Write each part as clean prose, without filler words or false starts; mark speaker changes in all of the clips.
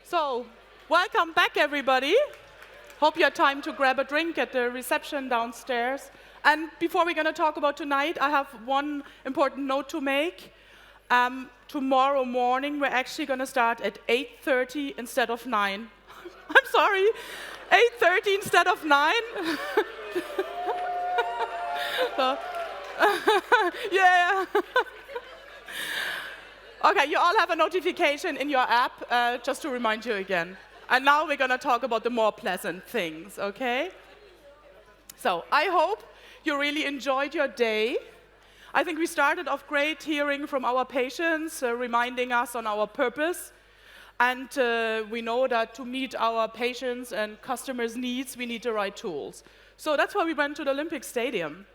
Speaker 1: So, welcome back, everybody. Hope you had time to grab a drink at the reception downstairs. And before we're going to talk about tonight, I have one important note to make. Tomorrow morning, we're actually going to start at 8:30 instead of 9. I'm sorry, 8:30 instead of 9. So, yeah. Okay, you all have a notification in your app, just to remind you again. And now we're going to talk about the more pleasant things, okay? So I hope you really enjoyed your day. I think we started off great hearing from our patients, reminding us on our purpose. And we know that to meet our patients' and customers' needs, we need the right tools. So that's why we went to the Olympic Stadium.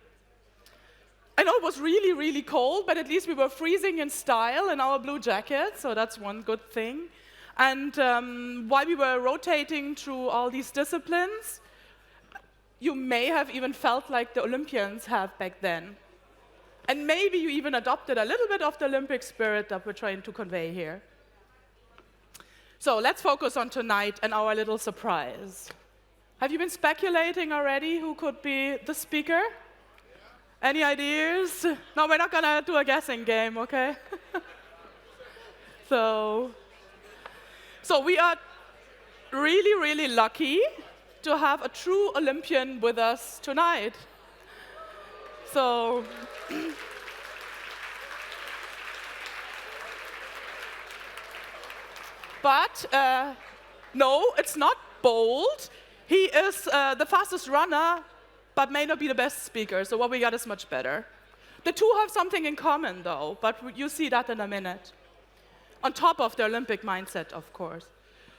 Speaker 1: I know it was really, really cold, but at least we were freezing in style in our blue jackets, so that's one good thing. And while we were rotating through all these disciplines, you may have even felt like the Olympians have back then. And maybe you even adopted a little bit of the Olympic spirit that we're trying to convey here. So let's focus on tonight and our little surprise. Have you been speculating already who could be the speaker? Any ideas? No, we're not going to do a guessing game, okay? So we are really, really lucky to have a true Olympian with us tonight. So but no, it's not Bolt. He is the fastest runner, but may not be the best speaker, so what we got is much better. The two have something in common, though, but you see that in a minute. On top of the Olympic mindset, of course.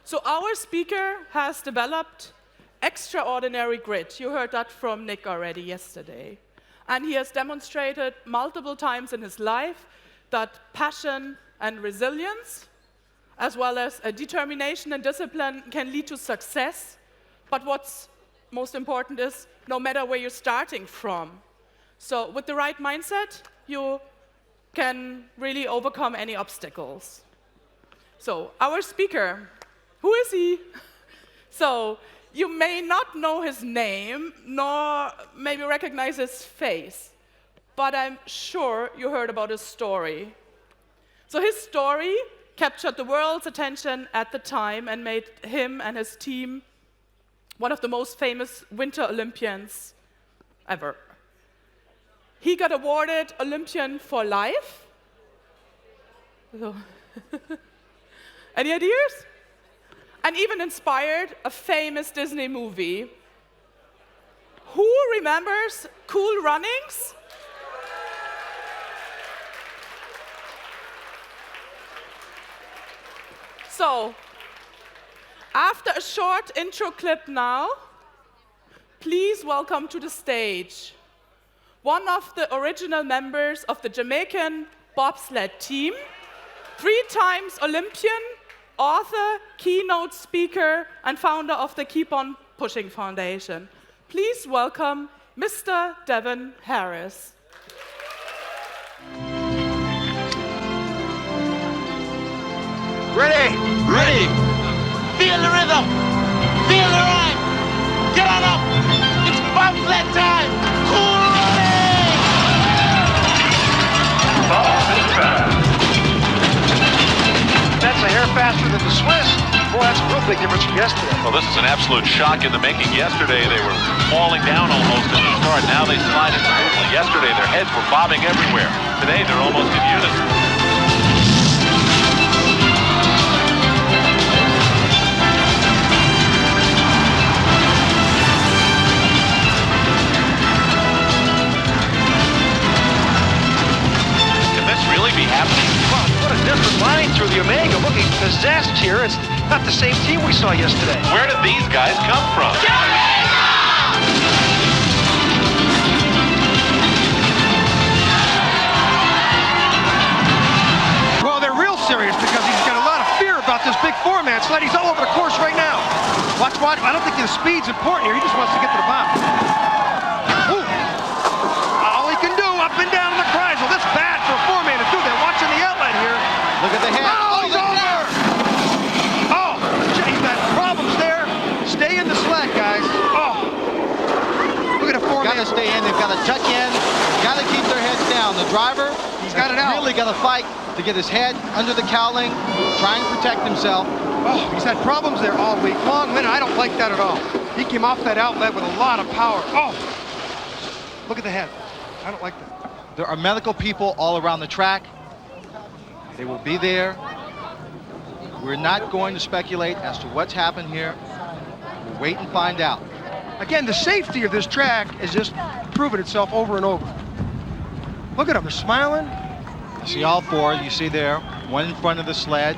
Speaker 1: So our speaker has developed extraordinary grit. You heard that from Nick already yesterday. And he has demonstrated multiple times in his life that passion and resilience, as well as determination and discipline, can lead to success. But what's most important is no matter where you're starting from. So with the right mindset, you can really overcome any obstacles. So our speaker, who is he? So you may not know his name, nor maybe recognize his face, but I'm sure you heard about his story. So his story captured the world's attention at the time and made him and his team one of the most famous Winter Olympians ever. He got awarded Olympian for life. So any ideas? And even inspired a famous Disney movie. Who remembers Cool Runnings? So, after a short intro clip now, please welcome to the stage one of the original members of the Jamaican Bobsled Team, 3 times Olympian, author, keynote speaker, and founder of the Keep On Pushing Foundation. Please welcome Mr. Devon Harris.
Speaker 2: Ready?
Speaker 3: Ready!
Speaker 2: Feel the rhythm! Feel the rhyme! Get on up! It's bobsled time! Cool running!
Speaker 3: Bob is fast.
Speaker 4: That's a hair faster than the Swiss. Boy, that's a real big difference from yesterday.
Speaker 3: Well, this is an absolute shock in the making. Yesterday, they were falling down almost at the start. Now they slide it smoothly. Yesterday, their heads were bobbing everywhere. Today, they're almost in unison. Be happening.
Speaker 4: Wow, what a different line through the Omega. Looking possessed here. It's not the same team we saw yesterday.
Speaker 3: Where did these guys come from?
Speaker 4: Well, they're real serious because he's got a lot of fear about this big four-man sled. He's all over the course right now. Watch. I don't think the speed's important here. He just wants to get to the bottom. Ooh. All he can do, up and down in the cries. Well, that's bad for a four-man to do that. Watching the outlet here.
Speaker 2: Look at the head.
Speaker 4: Oh, he's over! Oh!
Speaker 5: to stay in. They've got to tuck in, got to keep their heads down. The driver,
Speaker 4: He's got it out.
Speaker 5: really got to fight to get his head under the cowling, try and protect himself.
Speaker 4: Oh, he's had problems there all week long. Lynn, I don't like that at all. He came off that outlet with a lot of power. Oh, look at the head. I don't like that.
Speaker 5: There are medical people all around the track. They will be there. We're not going to speculate as to what's happened here. We'll wait and find out.
Speaker 4: Again, the safety of this track is just proven itself over and over. Look at them, they're smiling.
Speaker 5: You see all four, you see there, one in front of the sled,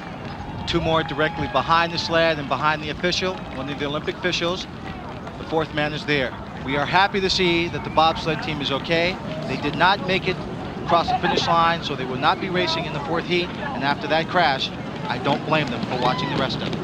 Speaker 5: two more directly behind the sled and behind the official, one of the Olympic officials. The fourth man is there. We are happy to see that the bobsled team is okay. They did not make it across the finish line, so they will not be racing in the fourth heat. And after that crash, I don't blame them for watching the rest of it.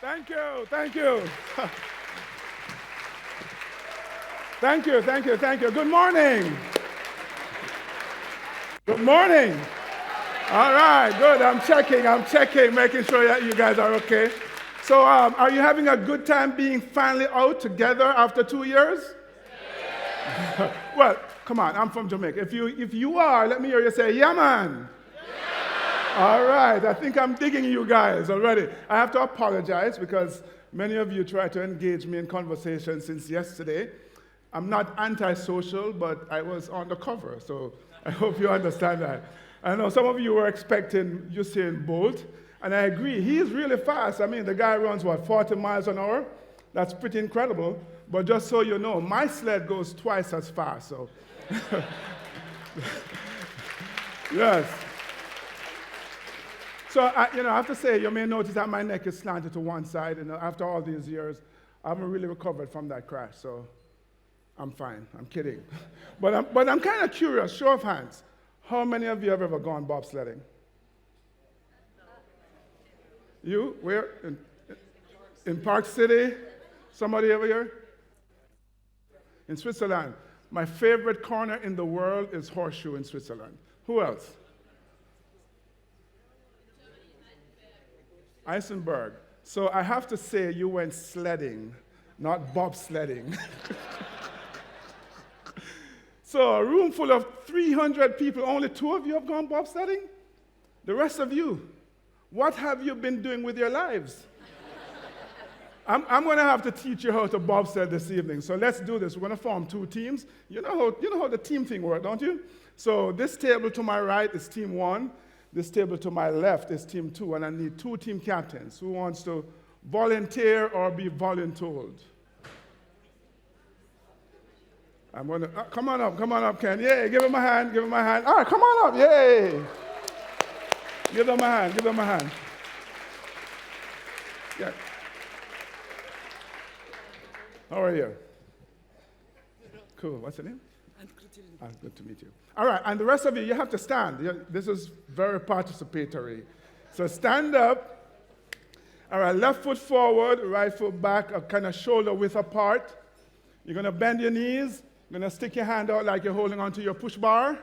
Speaker 6: Thank you, thank you. Thank you, thank you, thank you. Good morning. Good morning. All right, good. I'm checking, making sure that you guys are okay. So are you having a good time being finally out together after 2 years? Yeah. Well, come on, I'm from Jamaica. If you are, let me hear you say, yeah, man. All right, I think I'm digging you guys already. I have to apologize because many of you tried to engage me in conversation since yesterday. I'm not antisocial, but I was on the cover, so I hope you understand that. I know some of you were expecting Usain Bolt, and I agree, he is really fast. I mean, the guy runs, 40 miles an hour? That's pretty incredible. But just so you know, my sled goes twice as fast, so. Yes. So, I have to say, you may notice that my neck is slanted to one side, and after all these years, I haven't really recovered from that crash, so I'm fine. I'm kidding. But I'm kind of curious, show of hands, how many of you have ever gone bobsledding? You? Where? In Park City? Somebody over here? In Switzerland. My favorite corner in the world is Horseshoe in Switzerland. Who else? Eisenberg. So I have to say you went sledding, not bobsledding. So a room full of 300 people, only 2 of you have gone bobsledding? The rest of you, what have you been doing with your lives? I'm going to have to teach you how to bobsled this evening. So let's do this. We're going to form 2 teams. You know how the team thing works, don't you? So this table to my right is team 1. This table to my left is team 2, and I need 2 team captains. Who wants to volunteer or be voluntold? I'm going to, come on up, Ken. Yay, give him a hand. All right, come on up, yay. Give them a hand. Yeah. How are you? Cool, what's your name? Good to meet you. All right, and the rest of you have to stand. This is very participatory. So stand up. All right, left foot forward, right foot back, kind of shoulder width apart. You're going to bend your knees. You're going to stick your hand out like you're holding onto your push bar.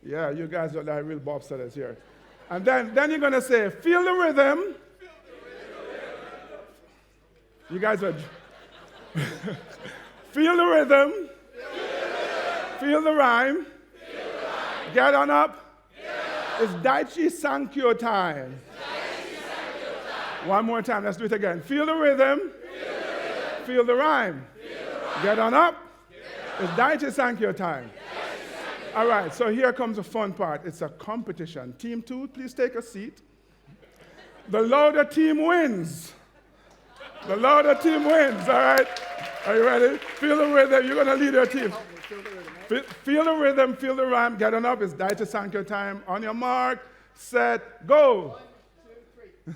Speaker 6: Yeah, you guys are like real bobsledders here. And then you're going to say, feel the rhythm. You guys are... Feel the rhythm. Feel the rhyme. Get on up. It's Daichi Sankyo time. One more time. Let's do it again. Feel the rhythm. Feel the rhyme. Get on up. It's Daichi Sankyo time. All right, so here comes the fun part. It's a competition. Team 2, please take a seat. The louder team wins. The louder team wins, all right? Are you ready? Feel the rhythm. You're going to lead your team. Feel the rhythm, feel the rhyme. Get on up. It's die to Sankyo time. On your mark, set, go. 1, 2, 3.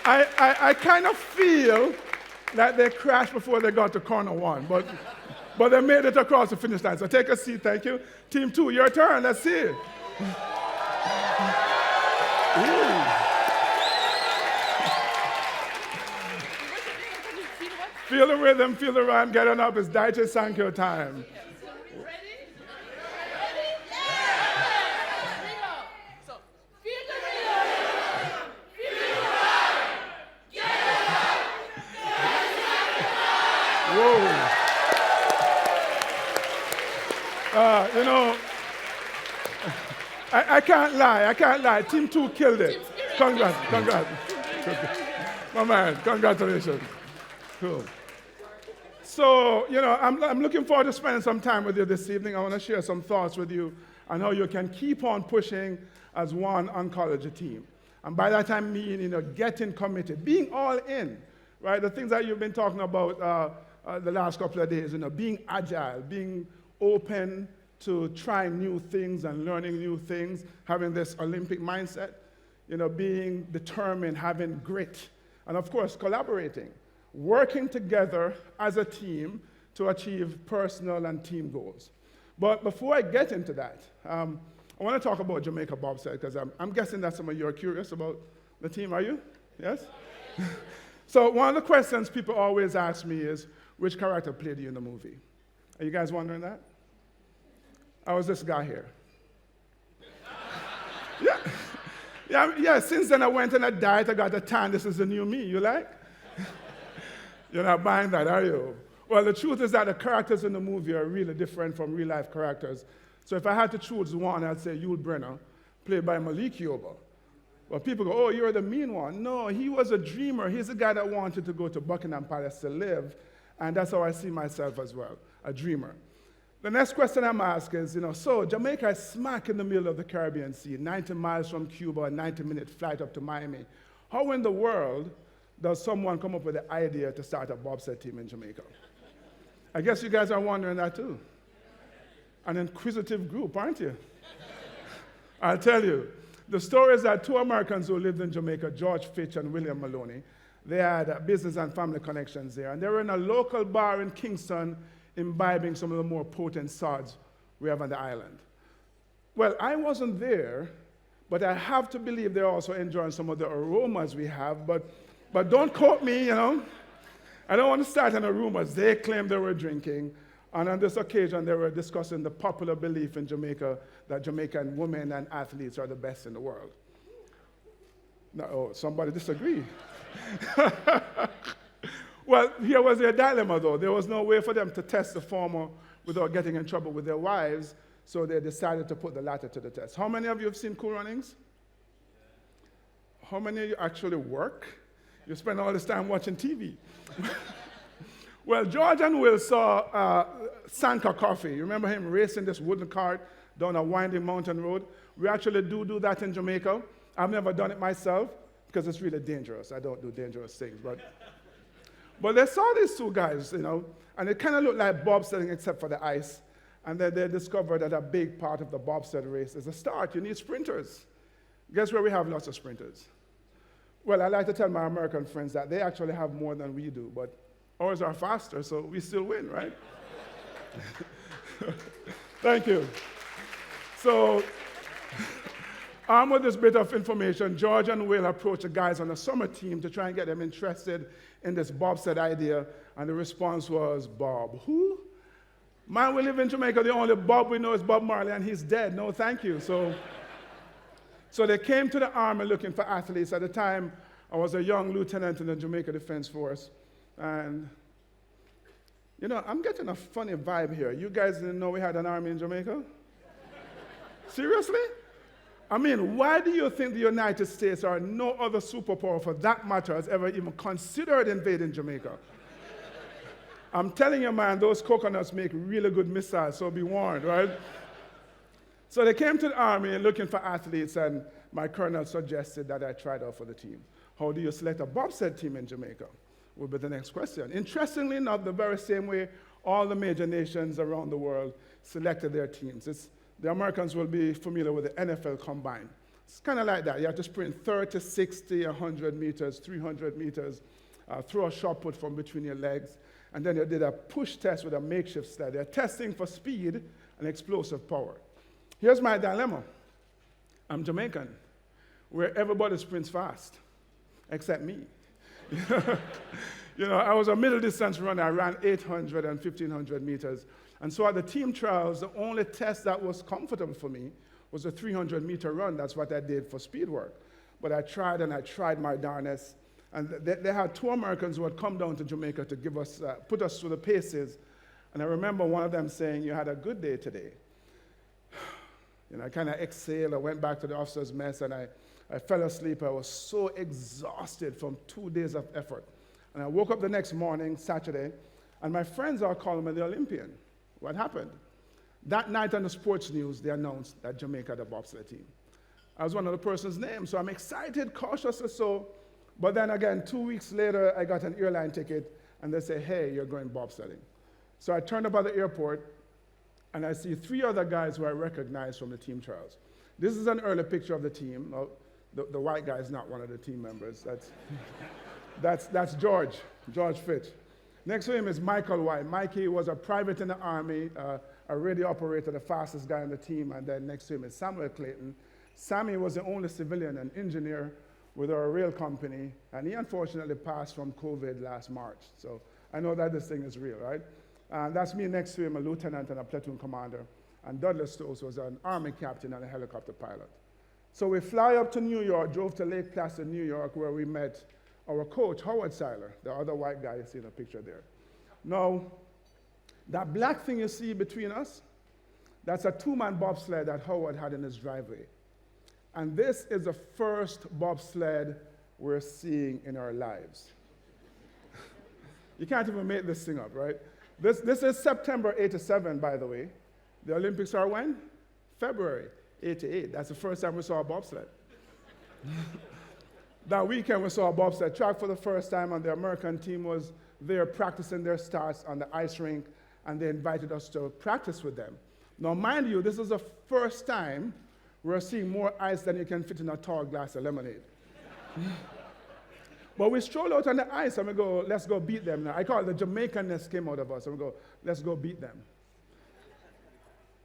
Speaker 6: I kind of feel that they crashed before they got to corner 1, but they made it across the finish line. So take a seat, thank you. Team 2, your turn. Let's see it. Feel the rhythm, feel the rhyme, get on up. It's Daiche Sankyo time. You know, I can't lie. Team 2 killed it. Congrats. My man, congratulations. Cool. So, you know, I'm looking forward to spending some time with you this evening. I want to share some thoughts with you on how you can keep on pushing as one oncology team. And by that I mean, you know, getting committed, being all in, right? The things that you've been talking about the last couple of days, you know, being agile, being open to trying new things and learning new things, having this Olympic mindset, you know, being determined, having grit, and of course, collaborating, working together as a team to achieve personal and team goals. But before I get into that, I want to talk about Jamaica Bobsled, because I'm guessing that some of you are curious about the team, are you? Yes? So one of the questions people always ask me is, which character played you in the movie? Are you guys wondering that? I was this guy here. Yeah, since then I went and I died, I got a tan, this is the new me, you like? You're not buying that, are you? Well, the truth is that the characters in the movie are really different from real-life characters. So if I had to choose one, I'd say Yul Brynner, played by Malik Yoba. Well, people go, oh, you're the mean one. No, he was a dreamer. He's the guy that wanted to go to Buckingham Palace to live, and that's how I see myself as well, a dreamer. The next question I'm asked is, you know, so Jamaica is smack in the middle of the Caribbean Sea, 90 miles from Cuba, a 90-minute flight up to Miami. How in the world does someone come up with the idea to start a bobsled team in Jamaica? I guess you guys are wondering that too. An inquisitive group, aren't you? I'll tell you. The story is that 2 Americans who lived in Jamaica, George Fitch and William Maloney, they had business and family connections there, and they were in a local bar in Kingston imbibing some of the more potent sods we have on the island. Well, I wasn't there, but I have to believe they're also enjoying some of the aromas we have, but don't quote me, you know. I don't want to start any rumors. They claimed they were drinking, and on this occasion they were discussing the popular belief in Jamaica that Jamaican women and athletes are the best in the world. No, somebody disagree. Well, here was their dilemma, though. There was no way for them to test the former without getting in trouble with their wives, so they decided to put the latter to the test. How many of you have seen Cool Runnings? How many of you actually work? You spend all this time watching TV. Well, George and Will saw Sanka Coffee. You remember him racing this wooden cart down a winding mountain road? We actually do that in Jamaica. I've never done it myself because it's really dangerous. I don't do dangerous things, but they saw these 2 guys, you know, and it kind of looked like bobsledding except for the ice. And then they discovered that a big part of the bobsled race is a start. You need sprinters. Guess where we have lots of sprinters? Well, I like to tell my American friends that they actually have more than we do, but ours are faster, so we still win, right? Thank you. So, armed with this bit of information, George and Will approached the guys on the summer team to try and get them interested in this bobsled idea, and the response was, Bob. Who? Man, we live in Jamaica, the only Bob we know is Bob Marley, and he's dead. No, thank you. So they came to the Army looking for athletes. At the time, I was a young lieutenant in the Jamaica Defense Force, and, you know, I'm getting a funny vibe here. You guys didn't know we had an army in Jamaica? Seriously? I mean, why do you think the United States or no other superpower for that matter has ever even considered invading Jamaica? I'm telling you, man, those coconuts make really good missiles, so be warned, right? So they came to the Army looking for athletes, and my colonel suggested that I tried out for the team. How do you select a bobsled team in Jamaica? Will be the next question. Interestingly enough, the very same way all the major nations around the world selected their teams. The Americans will be familiar with the NFL Combine. It's kind of like that. You have to sprint 30, 60, 100 meters, 300 meters, throw a shot put from between your legs, and then you did a push test with a makeshift sled. They're testing for speed and explosive power. Here's my dilemma. I'm Jamaican, where everybody sprints fast, except me. I was a middle distance runner. I ran 800 and 1,500 meters. And so at the team trials, the only test that was comfortable for me was a 300-meter run. That's what I did for speed work. But I tried and I tried my darnest. And they had 2 Americans who had come down to Jamaica to give us, put us through the paces. And I remember one of them saying, "You had a good day today." I kind of exhaled. I went back to the officer's mess, and I fell asleep. I was so exhausted from 2 days of effort. And I woke up the next morning, Saturday, and my friends are calling me the Olympian. What happened? That night on the sports news, they announced that Jamaica had a bobsled team. I was one of the person's names, so I'm excited, cautious or so. But then again, 2 weeks later, I got an airline ticket, and they say, "Hey, you're going bobsledding." So I turned up at the airport, and I see 3 other guys who I recognize from the team trials. This is an early picture of the team. Well, the white guy is not one of the team members. That's George Fitch. Next to him is Michael White. Mikey was a private in the Army, a radio operator, the fastest guy on the team, and then next to him is Samuel Clayton. Sammy was the only civilian, an engineer with our rail company, and he unfortunately passed from COVID last March. So I know that this thing is real, right? And that's me next to him, a lieutenant and a platoon commander. And Dudley Stokes was an Army captain and a helicopter pilot. So we fly up to New York, drove to Lake Placid, New York, where we met our coach, Howard Seiler, the other white guy you see in the picture there. Now, that black thing you see between us, that's a 2-man bobsled that Howard had in his driveway. And this is the first bobsled we're seeing in our lives. You can't even make this thing up, right? This is September 87, by the way. The Olympics are when? February 88. That's the first time we saw a bobsled. That weekend we saw a bobsled track for the first time, and the American team was there practicing their starts on the ice rink, and they invited us to practice with them. Now, mind you, this is the first time we're seeing more ice than you can fit in a tall glass of lemonade. But we strolled out on the ice, and we go, "Let's go beat them now." I call it the Jamaican-ness came out of us, and we go, "Let's go beat them."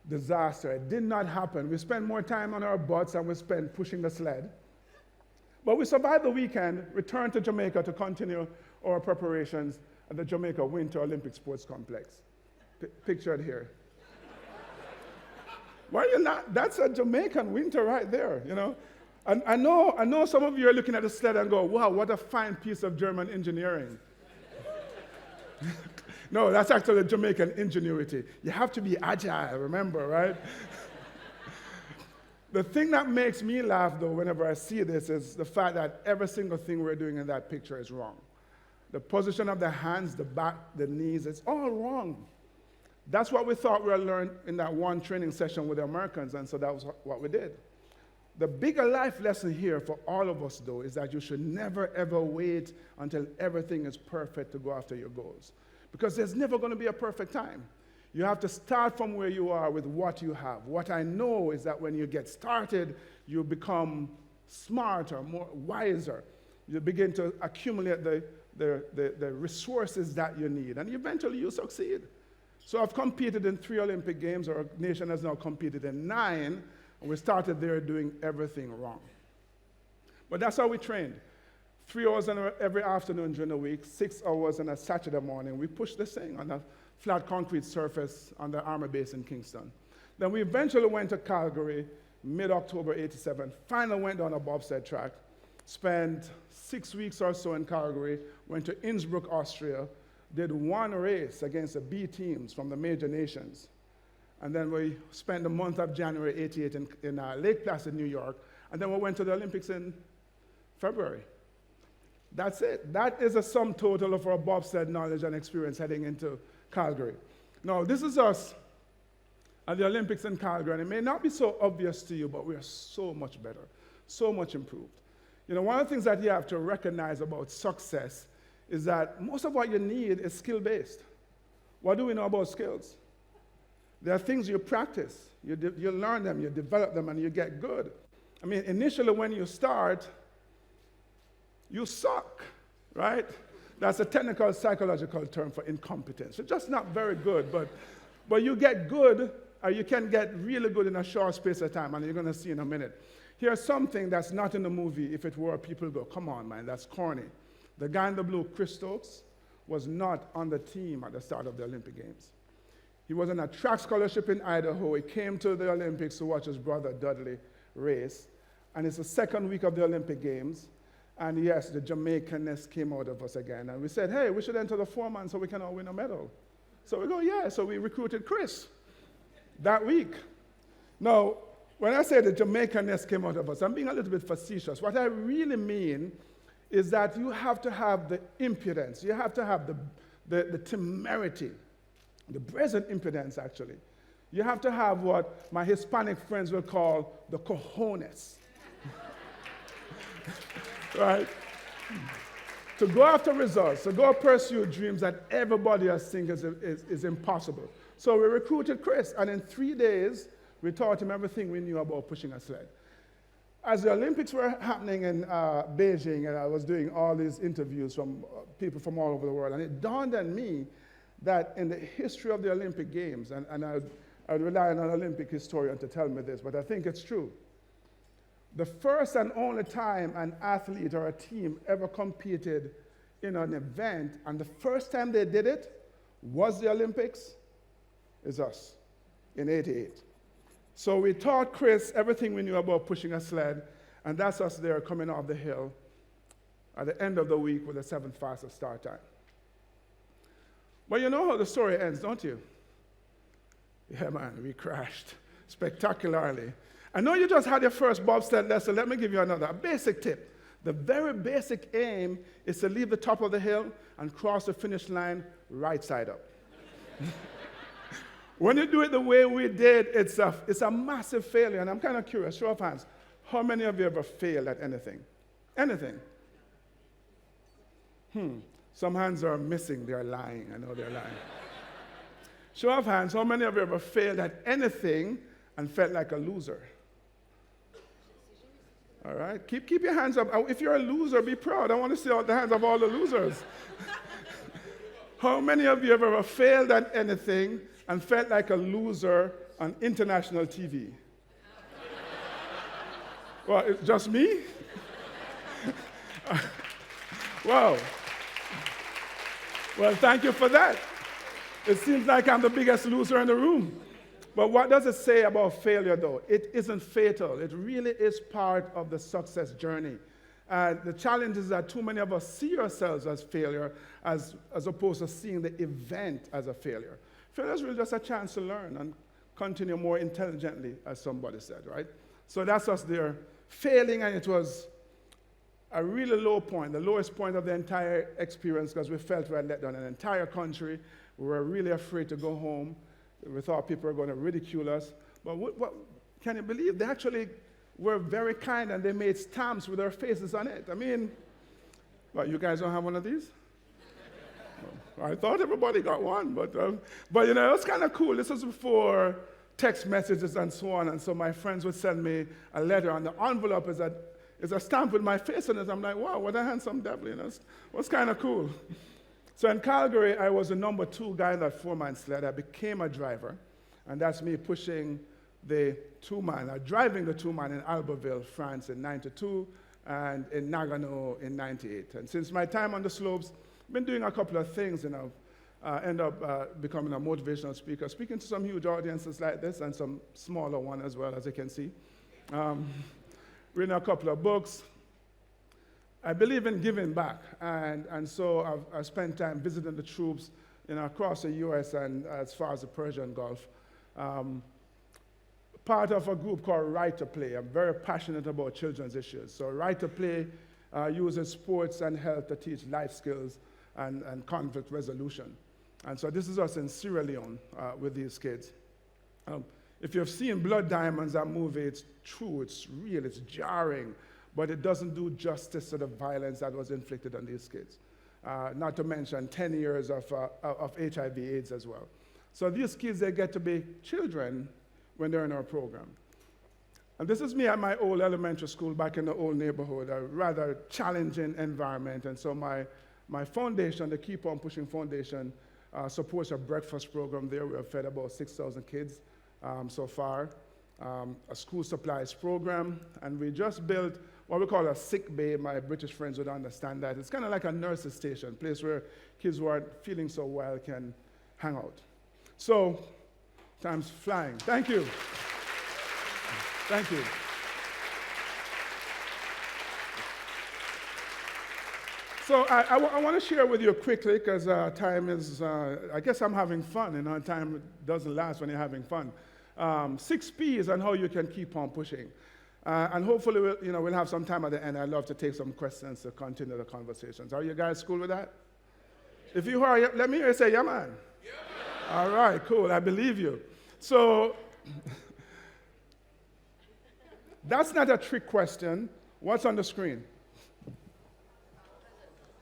Speaker 6: Disaster. It did not happen. We spent more time on our butts than we spent pushing the sled. But we survived the weekend, returned to Jamaica to continue our preparations at the Jamaica Winter Olympic Sports Complex. Pictured here. Why are you not? That's a Jamaican winter right there, And I know some of you are looking at the sled and go, "Wow, what a fine piece of German engineering." No, that's actually Jamaican ingenuity. You have to be agile, remember, right? The thing that makes me laugh, though, whenever I see this is the fact that every single thing we're doing in that picture is wrong. The position of the hands, the back, the knees, it's all wrong. That's what we thought we would learn in that one training session with the Americans, and so that was what we did. The bigger life lesson here for all of us, though, is that you should never, ever wait until everything is perfect to go after your goals. Because there's never going to be a perfect time. You have to start from where you are with what you have. What I know is that when you get started, you become smarter, more wiser. You begin to accumulate the resources that you need, and eventually you succeed. So I've competed in 3 Olympic Games. Our nation has now competed in 9, and we started there doing everything wrong. But that's how we trained. 3 hours every afternoon during the week, 6 hours on a Saturday morning. We pushed this thing on a flat concrete surface on the Army base in Kingston. Then we eventually went to Calgary, mid-October 87, finally went down a bobsled track, spent 6 weeks or so in Calgary, went to Innsbruck, Austria, did 1 race against the B teams from the major nations. And then we spent the month of January 88 in Lake Placid, New York, and then we went to the Olympics in February. That's it. That is a sum total of our bobsled knowledge and experience heading into Calgary. Now, this is us at the Olympics in Calgary, and it may not be so obvious to you, but we are so much better, so much improved. You know, one of the things that you have to recognize about success is that most of what you need is skill-based. What do we know about skills? There are things you practice, you learn them, you develop them, and you get good. I mean, initially when you start, you suck, right? That's a technical psychological term for incompetence. You're just not very good, but you get good, or you can get really good in a short space of time, and you're going to see in a minute. Here's something that's not in the movie. If it were, people go, come on, man, that's corny. The guy in the blue, Chris Stokes, was not on the team at the start of the Olympic Games. He was on a track scholarship in Idaho. He came to the Olympics to watch his brother Dudley race, and it's the second week of the Olympic Games. And yes, the Jamaican-ness came out of us again. And we said, hey, we should enter the 4-man so we can all win a medal. So we go, yeah. So we recruited Chris that week. Now, when I say the Jamaican-ness came out of us, I'm being a little bit facetious. What I really mean is that you have to have the impudence. You have to have the temerity, the brazen impudence, actually. You have to have what my Hispanic friends will call the cojones. Right? To go after results, to go pursue dreams that everybody else thinks is impossible. So we recruited Chris, and in 3 days, we taught him everything we knew about pushing a sled. As the Olympics were happening in Beijing, and I was doing all these interviews from people from all over the world, and it dawned on me that in the history of the Olympic Games, and I'd rely on an Olympic historian to tell me this, but I think it's true. The first and only time an athlete or a team ever competed in an event, and the first time they did it was the Olympics, is us, in '88. So we taught Chris everything we knew about pushing a sled, and that's us there coming off the hill at the end of the week with the 7th fastest start time. Well, you know how the story ends, don't you? Yeah, man, we crashed spectacularly. I know you just had your first bobsled lesson. Let me give you a basic tip. The very basic aim is to leave the top of the hill and cross the finish line right side up. When you do it the way we did, it's a massive failure. And I'm kind of curious, show of hands, how many of you ever failed at anything? Anything? Some hands are missing. They're lying. I know they're lying. Show of hands, how many of you ever failed at anything and felt like a loser? All right, keep your hands up. If you're a loser, be proud. I want to see all the hands of all the losers. How many of you have ever failed at anything and felt like a loser on international TV? Well, it's just me? Wow. Well, thank you for that. It seems like I'm the biggest loser in the room. But what does it say about failure, though? It isn't fatal. It really is part of the success journey. The challenge is that too many of us see ourselves as failure as opposed to seeing the event as a failure. Failure is really just a chance to learn and continue more intelligently, as somebody said, right? So that's us there failing, and it was a really low point, the lowest point of the entire experience, because we felt we had let down an entire country. We were really afraid to go home. We thought people were going to ridicule us. But what can you believe? They actually were very kind, and they made stamps with their faces on it. I mean, what, you guys don't have one of these? Well, I thought everybody got one, but you know, it was kind of cool. This was before text messages and so on, and so my friends would send me a letter, and the envelope is a stamp with my face on it. I'm like, wow, what a handsome devil, you know? It was kind of cool. So in Calgary, I was the number 2 guy in that 4-man sled. I became a driver, and that's me pushing the 2-man, driving the 2-man in Albertville, France in '92, and in Nagano in '98. And since my time on the slopes, I've been doing a couple of things, you know. End up becoming a motivational speaker, speaking to some huge audiences like this and some smaller one as well, as you can see. Reading a couple of books. I believe in giving back, and so I've spent time visiting the troops, you know, across the U.S. and as far as the Persian Gulf. Part of a group called Right to Play. I'm very passionate about children's issues. So Right to Play uses sports and health to teach life skills and conflict resolution. And so this is us in Sierra Leone with these kids. If you've seen Blood Diamonds, that movie, it's true, it's real, it's jarring, but it doesn't do justice to the violence that was inflicted on these kids. Not to mention 10 years of HIV/AIDS as well. So these kids, they get to be children when they're in our program. And this is me at my old elementary school back in the old neighborhood, a rather challenging environment. And so my foundation, the Keep On Pushing Foundation, supports a breakfast program there. We have fed about 6,000 kids so far, a school supplies program, and we just built what we call a sick bay. My British friends would understand that. It's kind of like a nurse's station, a place where kids who aren't feeling so well can hang out. So, time's flying. Thank you. Thank you. So I want to share with you quickly, because time is, I guess I'm having fun, and time doesn't last when you're having fun. 6 P's on how you can keep on pushing. And hopefully we'll have some time at the end. I'd love to take some questions to continue the conversations. Are you guys cool with that? If you are, let me hear you say, yeah, man. Yeah. All right, cool. I believe you. So that's not a trick question. What's on the screen?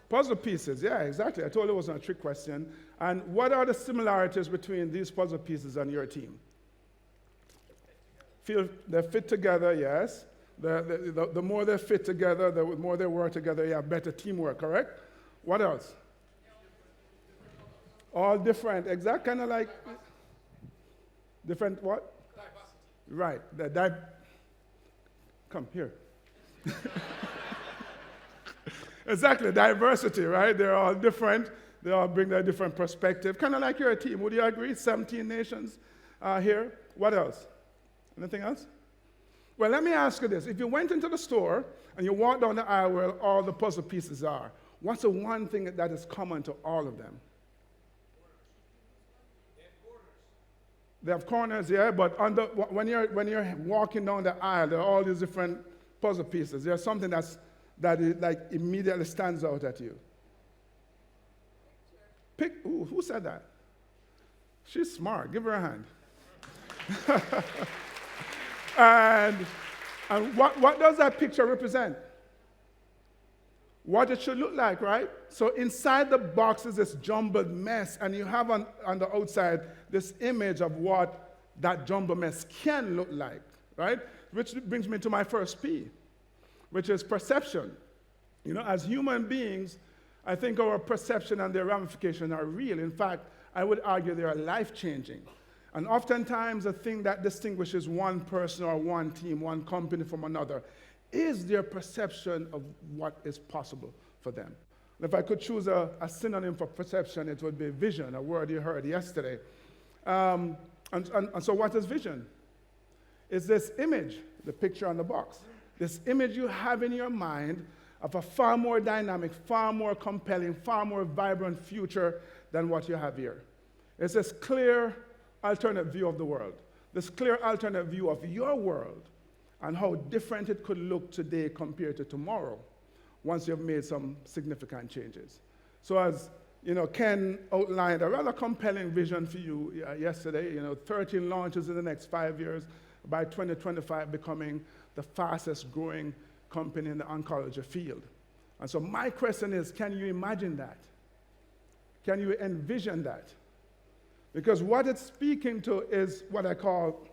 Speaker 6: Puzzle pieces, yeah, exactly. I told you it wasn't a trick question. And what are the similarities between these puzzle pieces and your team? Feel they fit together, yes. The more they fit together, the more they work together, you have better teamwork, correct? What else? All different, exact, kind of like different what? Diversity. Right, come here. Exactly, diversity, right? They're all different. They all bring their different perspective. Kind of like your team. Would you agree? 17 nations here. What else? Anything else? Well, let me ask you this. If you went into the store and you walked down the aisle where all the puzzle pieces are, what's the one thing that is common to all of them? They have corners, yeah, but when you're walking down the aisle, there are all these different puzzle pieces. There's something that like immediately stands out at you. Who said that? She's smart. Give her a hand. and what does that picture represent? What it should look like, right? So inside the box is this jumbled mess, and you have on the outside this image of what that jumbled mess can look like, right? Which brings me to my first P, which is perception. You know, as human beings, I think our perception and their ramifications are real. In fact, I would argue they are life-changing. And oftentimes, the thing that distinguishes one person or one team, one company from another, is their perception of what is possible for them. And if I could choose a synonym for perception, it would be vision, a word you heard yesterday. And so what is vision? It's this image, the picture on the box, this image you have in your mind of a far more dynamic, far more compelling, far more vibrant future than what you have here. It's this clear alternate view of the world, this clear alternate view of your world and how different it could look today compared to tomorrow once you've made some significant changes. So as Ken outlined a rather compelling vision for you yesterday, 13 launches in the next 5 years, by 2025 becoming the fastest growing company in the oncology field. And so my question is, can you imagine that? Can you envision that? Because what it's speaking to is what I call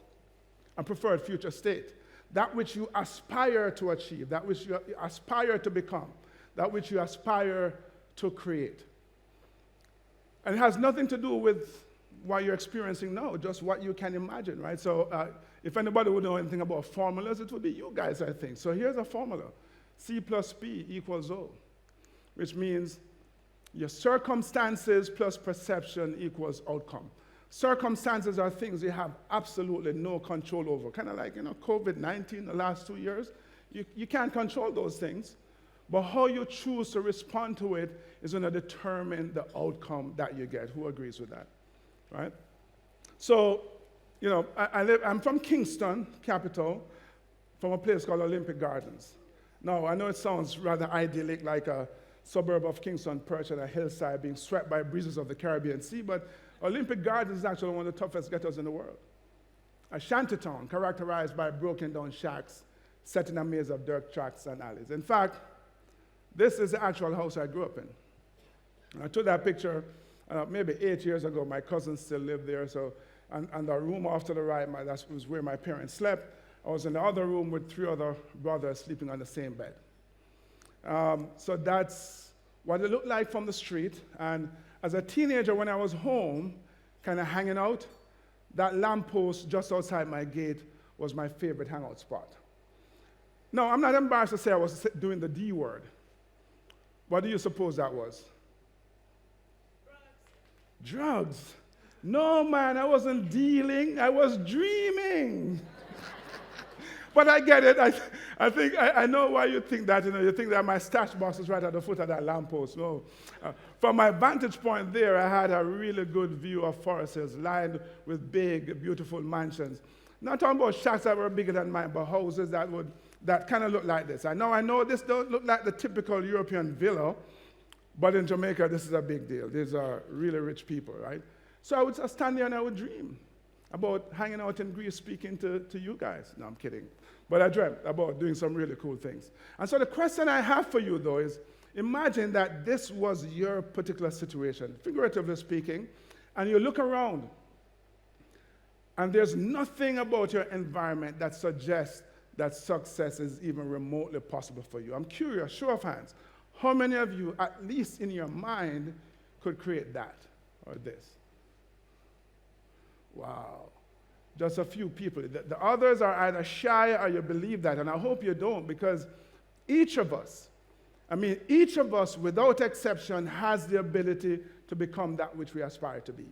Speaker 6: a preferred future state. That which you aspire to achieve, that which you aspire to become, that which you aspire to create. And it has nothing to do with what you're experiencing now, just what you can imagine, right? So if anybody would know anything about formulas, it would be you guys, I think. So here's a formula. C plus P equals O, which means your circumstances plus perception equals outcome. Circumstances are things you have absolutely no control over. Kind of like, COVID-19 the last 2 years. You can't control those things. But how you choose to respond to it is going to determine the outcome that you get. Who agrees with that? Right? So, I'm from Kingston, capital, from a place called Olympic Gardens. Now, I know it sounds rather idyllic, like a suburb of Kingston perched on a hillside being swept by breezes of the Caribbean Sea, but Olympic Gardens is actually one of the toughest ghettos in the world. a shantytown characterized by broken down shacks set in a maze of dirt tracks and alleys. In fact, this is the actual house I grew up in. And I took that picture maybe 8 years ago. My cousins still live there, and the room off to the right, that was where my parents slept. I was in the other room with 3 other brothers sleeping on the same bed. So that's what it looked like from the street. And as a teenager, when I was home, kind of hanging out, that lamppost just outside my gate was my favorite hangout spot. No, I'm not embarrassed to say I was doing the D word. What do you suppose that was? Drugs. No, man, I wasn't dealing. I was dreaming. But I get it. I think I know why you think that. You think that my stash box is right at the foot of that lamppost. No. From my vantage point there, I had a really good view of Forest Hills, lined with big, beautiful mansions. Not talking about shacks that were bigger than mine, but houses that kind of look like this. I know this don't look like the typical European villa, but in Jamaica, this is a big deal. These are really rich people, right? So I would stand there and I would dream about hanging out in Greece speaking to you guys. No, I'm kidding. But I dreamt about doing some really cool things. And so the question I have for you, though, is imagine that this was your particular situation, figuratively speaking, and you look around, and there's nothing about your environment that suggests that success is even remotely possible for you. I'm curious, show of hands, how many of you, at least in your mind, could create that or this? Wow. Just a few people. The others are either shy or you believe that, and I hope you don't, because each of us, without exception, has the ability to become that which we aspire to be.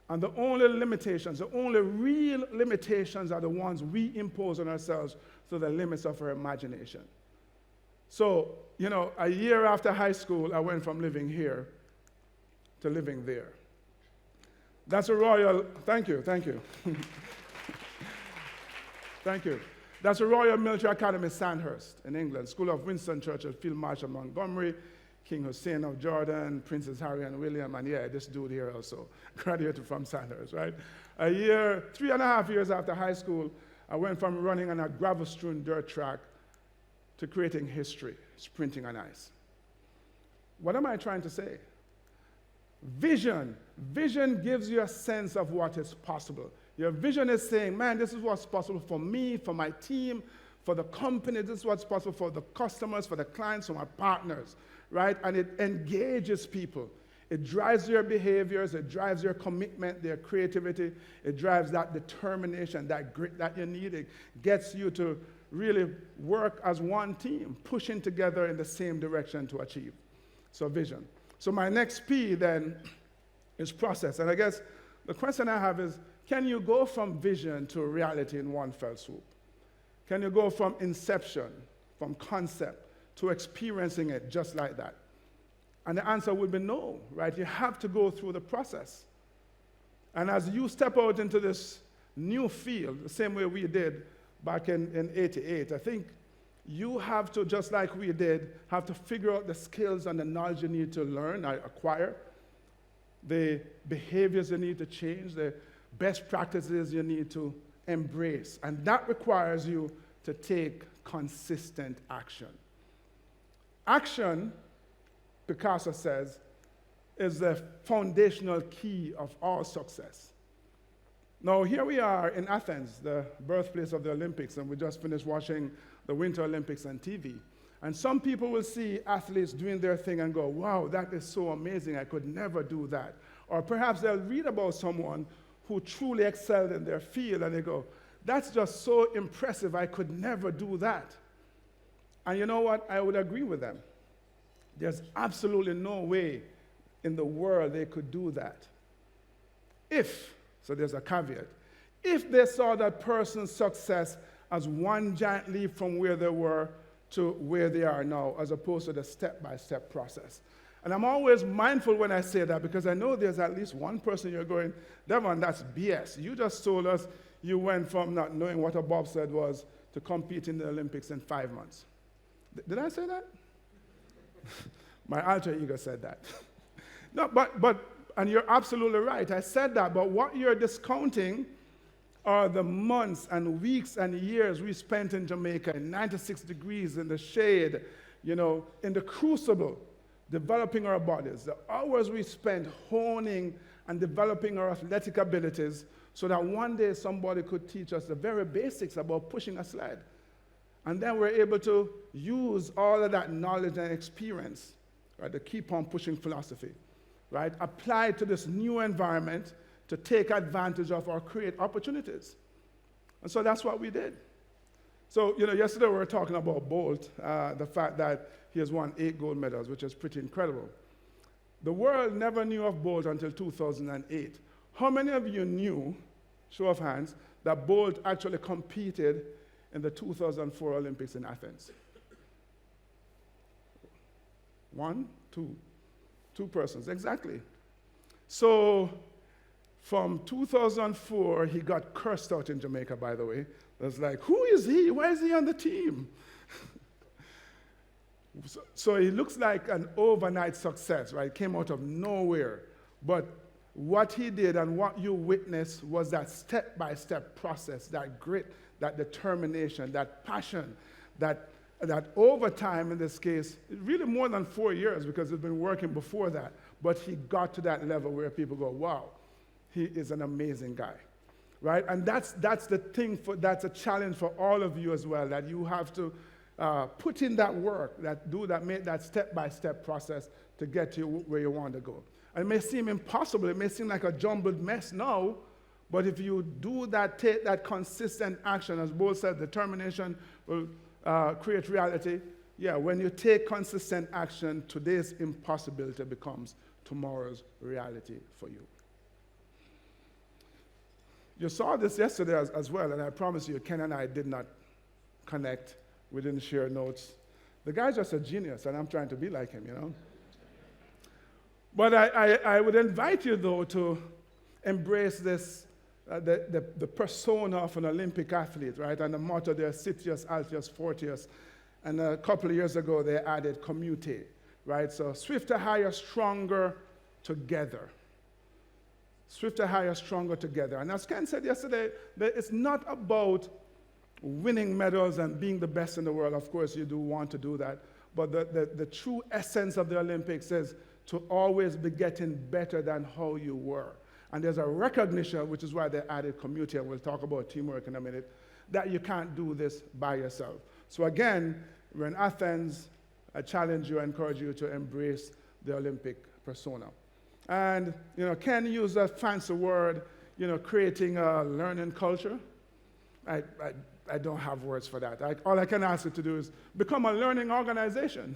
Speaker 6: And the only limitations, the only real limitations are the ones we impose on ourselves through the limits of our imagination. So, a year after high school, I went from living here to living there. That's a Royal, thank you. Thank you. That's a Royal Military Academy Sandhurst in England, School of Winston Churchill, Field Marshal Montgomery, King Hussein of Jordan, Princes Harry and William, and this dude here also graduated from Sandhurst, right? 3.5 years after high school, I went from running on a gravel-strewn dirt track to creating history, sprinting on ice. What am I trying to say? Vision. Vision gives you a sense of what is possible. Your vision is saying, man, this is what's possible for me, for my team, for the company. This is what's possible for the customers, for the clients, for my partners, right? And it engages people. It drives their behaviors. It drives their commitment, their creativity. It drives that determination, that grit that you need. It gets you to really work as one team, pushing together in the same direction to achieve. So vision. So my next P then is process. And I guess the question I have is, can you go from vision to reality in one fell swoop? Can you go from inception, from concept, to experiencing it just like that? And the answer would be no, right? You have to go through the process. And as you step out into this new field, the same way we did back in 88, I think you have to, just like we did, have to figure out the skills and the knowledge you need to learn, acquire, the behaviors you need to change, the best practices you need to embrace. And that requires you to take consistent action. Action, Picasso says, is the foundational key of all success. Now, here we are in Athens, the birthplace of the Olympics, and we just finished watching the Winter Olympics on TV. And some people will see athletes doing their thing and go, wow, that is so amazing, I could never do that. Or perhaps they'll read about someone who truly excelled in their field, and they go, that's just so impressive, I could never do that. And you know what? I would agree with them. There's absolutely no way in the world they could do that. So there's a caveat, if they saw that person's success as one giant leap from where they were to where they are now, as opposed to the step-by-step process. And I'm always mindful when I say that, because I know there's at least one person you're going, Devon, that's BS. You just told us you went from not knowing what a bobsled was to compete in the Olympics in 5 months. Did I say that? My alter ego said that. No, but, and you're absolutely right. I said that, but what you're discounting are the months and weeks and years we spent in Jamaica in 96 degrees in the shade, in the crucible, developing our bodies, the hours we spent honing and developing our athletic abilities so that one day somebody could teach us the very basics about pushing a sled. And then we're able to use all of that knowledge and experience, right, the keep on pushing philosophy, right, applied to this new environment to take advantage of or create opportunities. And so that's what we did. So, yesterday we were talking about Bolt, the fact that he has won 8 gold medals, which is pretty incredible. The world never knew of Bolt until 2008. How many of you knew, show of hands, that Bolt actually competed in the 2004 Olympics in Athens? 1, 2. 2 persons, exactly. So, from 2004, he got cursed out in Jamaica, by the way. It was like, who is he? Why is he on the team? So he looks like an overnight success, right? Came out of nowhere. But what he did and what you witnessed was that step-by-step process, that grit, that determination, that passion, that overtime in this case, really more than 4 years because he's been working before that. But he got to that level where people go, wow, he is an amazing guy, right? And that's the thing, that's a challenge for all of you as well, that you have to put in that work, make that step-by-step process to get to where you want to go. And it may seem impossible, it may seem like a jumbled mess now, but if you do that, take that consistent action, as Bo said, determination will create reality. Yeah, when you take consistent action, today's impossibility becomes tomorrow's reality for you. You saw this yesterday as well, and I promise you, Ken and I did not connect. We didn't share notes. The guy's just a genius, and I'm trying to be like him, But I would invite you, though, to embrace this, the persona of an Olympic athlete, right? And the motto there, Citius, Altius, Fortius. And a couple of years ago, they added commute, right? So swifter, higher, stronger together. Swifter, higher, stronger together. And as Ken said yesterday, that it's not about winning medals and being the best in the world. Of course, you do want to do that. But the true essence of the Olympics is to always be getting better than how you were. And there's a recognition, which is why they added community, and we'll talk about teamwork in a minute, that you can't do this by yourself. So again, we're in Athens. I challenge you, I encourage you to embrace the Olympic persona. And, Ken used a fancy word, creating a learning culture. I don't have words for that. All I can ask you to do is become a learning organization,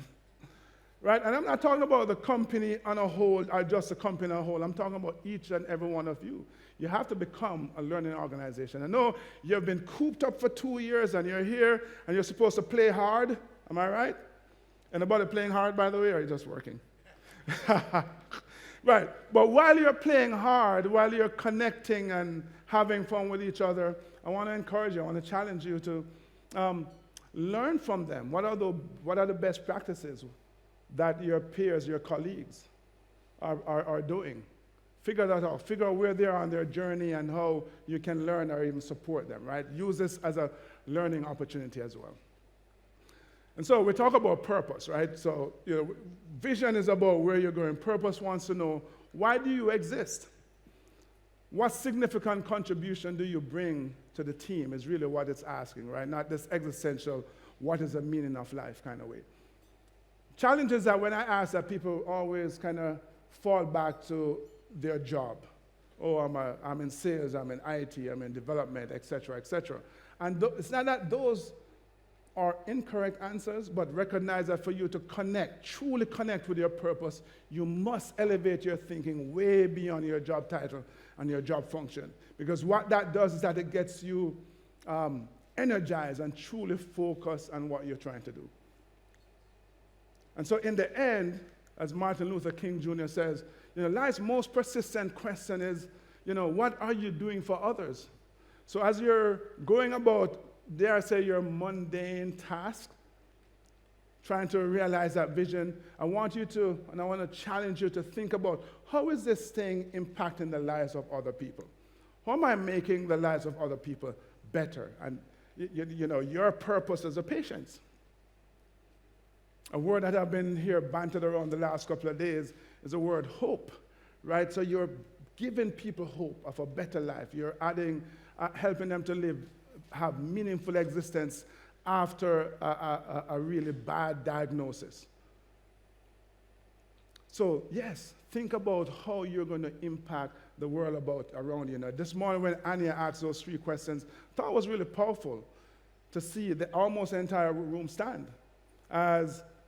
Speaker 6: right? And I'm not talking about the company on a whole or just the company on a whole. I'm talking about each and every one of you. You have to become a learning organization. I know you've been cooped up for 2 years and you're here and you're supposed to play hard. Am I right? Anybody playing hard, by the way, or are you just working? Right. But while you're playing hard, while you're connecting and having fun with each other, I want to encourage you, I want to challenge you to learn from them. What are the best practices that your peers, your colleagues are doing? Figure that out. Figure out where they are on their journey and how you can learn or even support them, right? Use this as a learning opportunity as well. And so we talk about purpose, right? So, vision is about where you're going. Purpose wants to know, why do you exist? What significant contribution do you bring to the team is really what it's asking, right? Not this existential, what is the meaning of life kind of way. Challenge is that when I ask that, people always kind of fall back to their job. Oh, I'm in sales, I'm in IT, I'm in development, et cetera, et cetera. And it's not that those are incorrect answers, but recognize that for you to connect, truly connect with your purpose, you must elevate your thinking way beyond your job title and your job function. Because what that does is that it gets you energized and truly focused on what you're trying to do. And so in the end, as Martin Luther King Jr. says, life's most persistent question is, what are you doing for others? So as you're going about, dare I say, your mundane task, trying to realize that vision, I want to challenge you to think about, how is this thing impacting the lives of other people? How am I making the lives of other people better? And your purpose is a patience. A word that I've been here bantered around the last couple of days is the word hope, right? So you're giving people hope of a better life. You're helping them to have meaningful existence after a really bad diagnosis. So yes, think about how you're going to impact the world around you. This morning when Anya asked those 3 questions, I thought it was really powerful to see almost the entire room stand.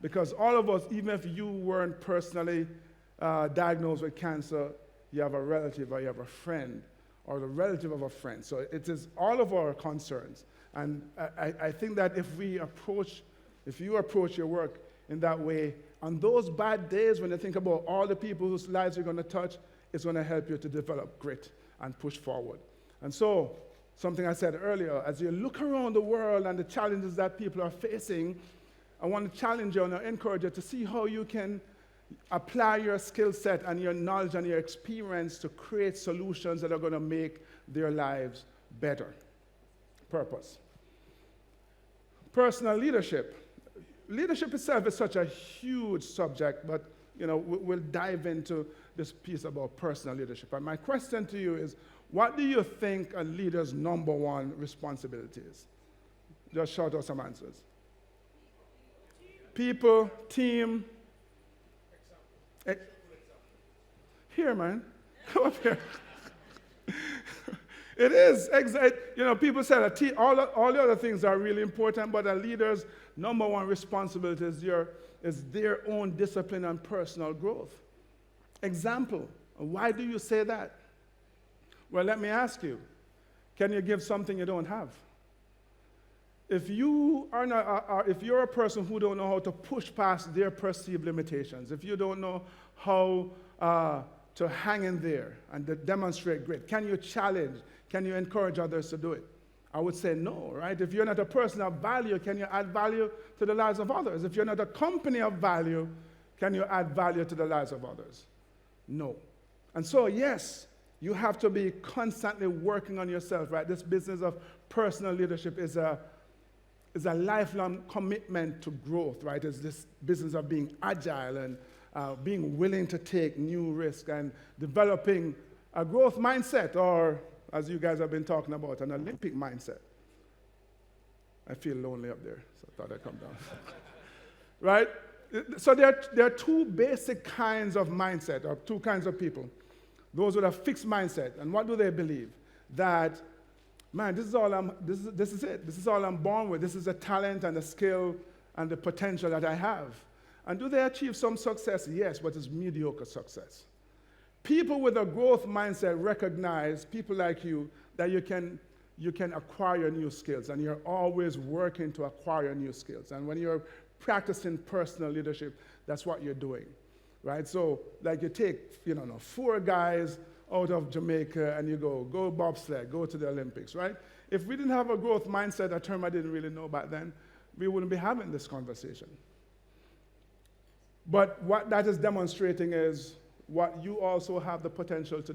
Speaker 6: Because all of us, even if you weren't personally diagnosed with cancer, you have a relative or you have a friend or the relative of a friend. So it is all of our concerns. And I think that if you approach your work in that way, on those bad days when you think about all the people whose lives you're going to touch, it's going to help you to develop grit and push forward. And so, something I said earlier, as you look around the world and the challenges that people are facing, I want to challenge you and encourage you to see how you can apply your skill set and your knowledge and your experience to create solutions that are going to make their lives better. Purpose. Personal leadership. Leadership itself is such a huge subject, but we'll dive into this piece about personal leadership. And my question to you is, what do you think a leader's number one responsibility is? Just shout out some answers. People, team. Here, man. Come up here. It is. People say that all the other things are really important, but a leader's number one responsibility is their own discipline and personal growth. Example, why do you say that? Well, let me ask you, can you give something you don't have? If you're a person who don't know how to push past their perceived limitations, if you don't know how to hang in there and to demonstrate grit, can you challenge? Can you encourage others to do it? I would say no, right? If you're not a person of value, can you add value to the lives of others? If you're not a company of value, can you add value to the lives of others? No. And so, yes, you have to be constantly working on yourself, right? This business of personal leadership is a lifelong commitment to growth, right? It's this business of being agile and being willing to take new risks and developing a growth mindset, or as you guys have been talking about, an Olympic mindset. I feel lonely up there, so I thought I'd come down. Right? So there are 2 basic kinds of mindset, or 2 kinds of people. Those with a fixed mindset. And what do they believe? That, man, this is it. This is all I'm born with. This is the talent and the skill and the potential that I have. And do they achieve some success? Yes, but it's mediocre success. People with a growth mindset recognize, people like you, that you can acquire new skills, and you're always working to acquire new skills. And when you're practicing personal leadership, that's what you're doing, right? So, like you take, 4 guys out of Jamaica and you go bobsled, go to the Olympics, right? If we didn't have a growth mindset, a term I didn't really know back then, we wouldn't be having this conversation. But what that is demonstrating is what you also have the potential to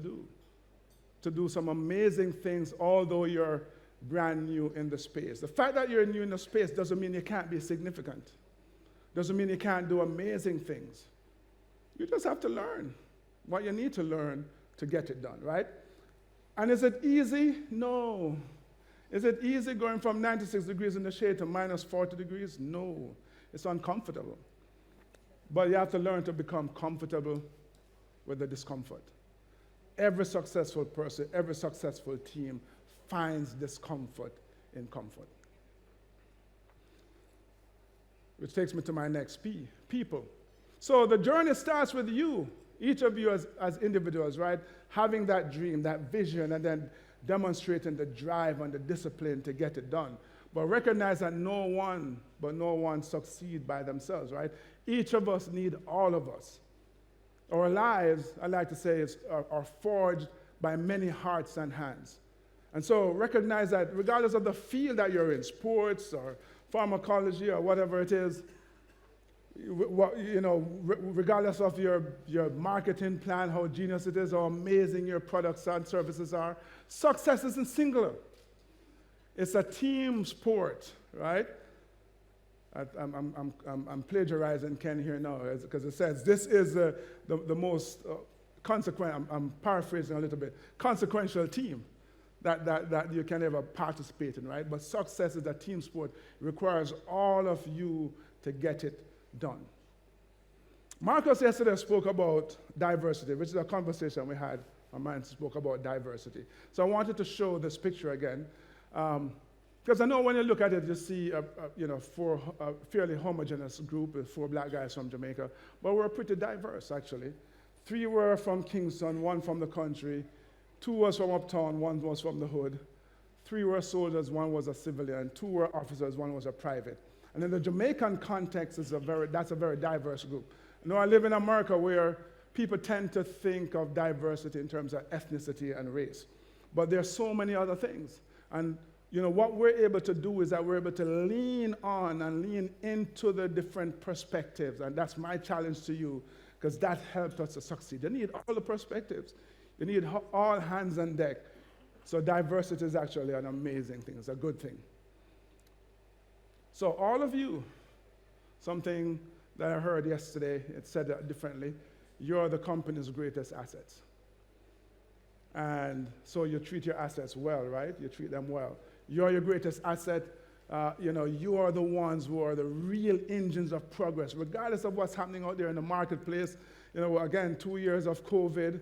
Speaker 6: do some amazing things, although you're brand new in the space. The fact that you're new in the space doesn't mean you can't be significant. Doesn't mean you can't do amazing things. You just have to learn what you need to learn to get it done, right? And is it easy? No. Is it easy going from 96 degrees in the shade to minus 40 degrees? No. It's uncomfortable. But you have to learn to become comfortable with the discomfort. Every successful person, every successful team finds discomfort in comfort. Which takes me to my next P, people. So the journey starts with you, each of you as individuals, right? Having that dream, that vision, and then demonstrating the drive and the discipline to get it done. But recognize that no one succeeds by themselves, right? Each of us need all of us. Our lives, I like to say, are forged by many hearts and hands. And so recognize that regardless of the field that you're in, sports or pharmacology or whatever it is, regardless of your marketing plan, how genius it is, how amazing your products and services are, success isn't singular. It's a team sport, right? I'm plagiarizing Ken here now because it says this is the most consequent, I'm paraphrasing a little bit, consequential team that you can ever participate in, right? But success is a team sport. It requires all of you to get it done. Marcus yesterday spoke about diversity, which is a conversation we had. Our man spoke about diversity. So I wanted to show this picture again. Because I know when you look at it, you see a fairly homogeneous group with 4 black guys from Jamaica, but we're pretty diverse, actually. 3 were from Kingston, 1 from the country, 2 was from uptown, 1 was from the hood, 3 were soldiers, 1 was a civilian, 2 were officers, 1 was a private. And in the Jamaican context, that's a very diverse group. You know, I live in America where people tend to think of diversity in terms of ethnicity and race, but there are so many other things. And what we're able to do is that we're able to lean on and lean into the different perspectives, and that's my challenge to you, because that helps us to succeed. You need all the perspectives. You need all hands on deck. So diversity is actually an amazing thing. It's a good thing. So all of you, something that I heard yesterday, it said that differently, you're the company's greatest assets. And so you treat your assets well, right? You treat them well. You're your greatest asset. You are the ones who are the real engines of progress, regardless of what's happening out there in the marketplace. Again, 2 years of COVID,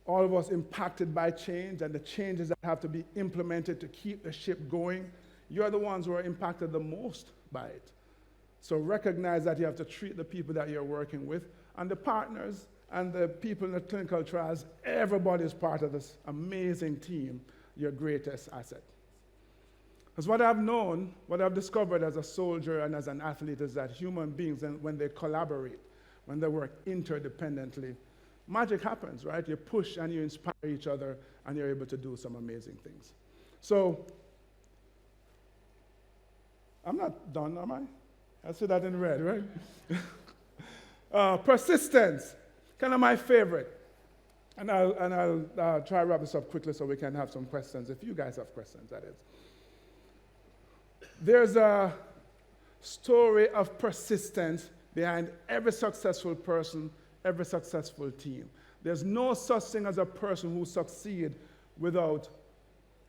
Speaker 6: all of us impacted by change and the changes that have to be implemented to keep the ship going. You're the ones who are impacted the most by it. So recognize that you have to treat the people that you're working with and the partners and the people in the clinical trials. Everybody's part of this amazing team, your greatest asset. Because what I've known, what I've discovered as a soldier and as an athlete is that human beings, when they collaborate, when they work interdependently, magic happens, right? You push and you inspire each other and you're able to do some amazing things. So, I'm not done, am I? I see that in red, right? Persistence, kind of my favorite. And I'll try to wrap this up quickly so we can have some questions, if you guys have questions, that is. There's a story of persistence behind every successful person, every successful team. There's no such thing as a person who succeeds without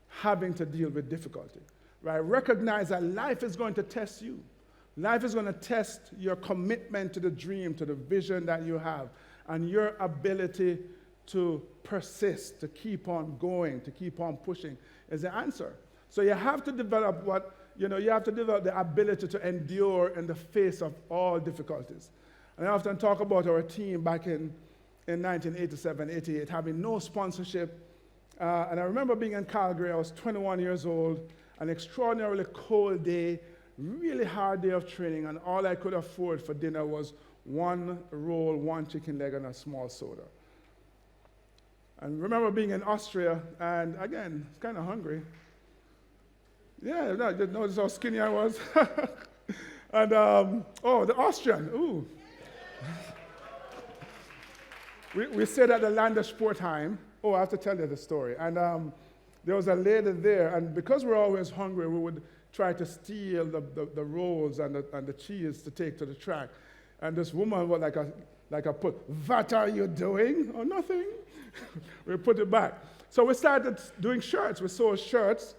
Speaker 6: having to deal with difficulty. Right? Recognize that life is going to test you. Life is going to test your commitment to the dream, to the vision that you have, and your ability to persist, to keep on going, to keep on pushing is the answer. So you have to develop you have to develop the ability to endure in the face of all difficulties. And I often talk about our team back in 1987, 88, having no sponsorship. And I remember being in Calgary. I was 21 years old, an extraordinarily cold day, really hard day of training, and all I could afford for dinner was 1 roll, 1 chicken leg, and a small soda. And remember being in Austria, and again, kind of hungry. Yeah, notice how skinny I was. And, the Austrian, ooh. we stayed at the Landersportheim. Oh, I have to tell you the story. And there was a lady there, and because we're always hungry, we would try to steal the rolls and the cheese to take to the track. And this woman was like a put, what are you doing? Oh, nothing. We put it back. So we started doing shirts. We sold shirts.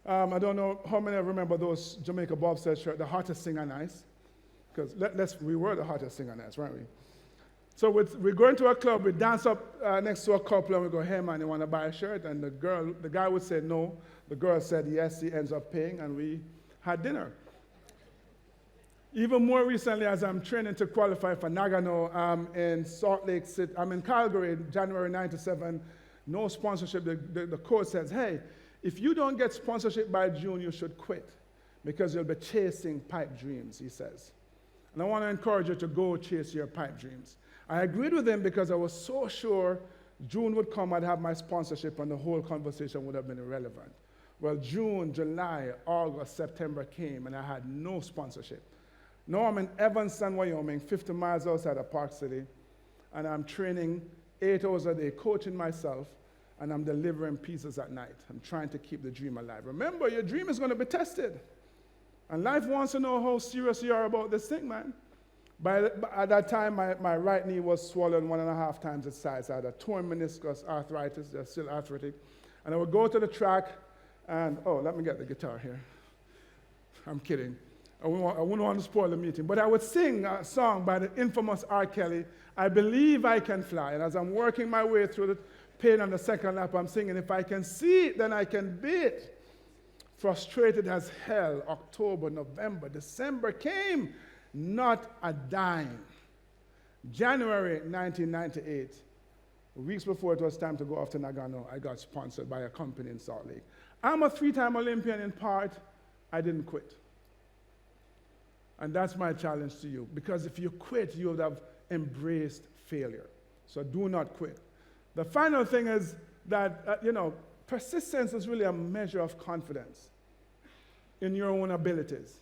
Speaker 6: I don't know how many remember those Jamaican Bobsled shirts, the hottest thing on ice. Because we were the hottest thing on ice, weren't we? So we go into a club, we dance up next to a couple, and we go, hey man, you want to buy a shirt? And the guy would say no. The girl said yes, he ends up paying, and we had dinner. Even more recently, as I'm training to qualify for Nagano, I'm in Salt Lake City, I'm in Calgary, January 97, no sponsorship. The coach says, hey, if you don't get sponsorship by June, you should quit, because you'll be chasing pipe dreams, he says. And I want to encourage you to go chase your pipe dreams. I agreed with him because I was so sure June would come, I'd have my sponsorship, and the whole conversation would have been irrelevant. Well, June, July, August, September came, and I had no sponsorship. Now I'm in Evanston, Wyoming, 50 miles outside of Park City, and I'm training 8 hours a day, coaching myself, and I'm delivering pieces at night. I'm trying to keep the dream alive. Remember, your dream is going to be tested. And life wants to know how serious you are about this thing, man. At that time, my right knee was swollen 1.5 times its size. I had a torn meniscus, arthritis, they're still arthritic. And I would go to the track, and, let me get the guitar here. I'm kidding. I wouldn't want to spoil the meeting. But I would sing a song by the infamous R. Kelly, I Believe I Can Fly. And as I'm working my way through the pain on the second lap, I'm singing, if I can see it, then I can be it. Frustrated as hell, October, November, December came, not a dime. January 1998, weeks before it was time to go off to Nagano, I got sponsored by a company in Salt Lake. I'm a 3-time Olympian in part. I didn't quit. And that's my challenge to you, because if you quit, you would have embraced failure. So do not quit. The final thing is that, persistence is really a measure of confidence in your own abilities.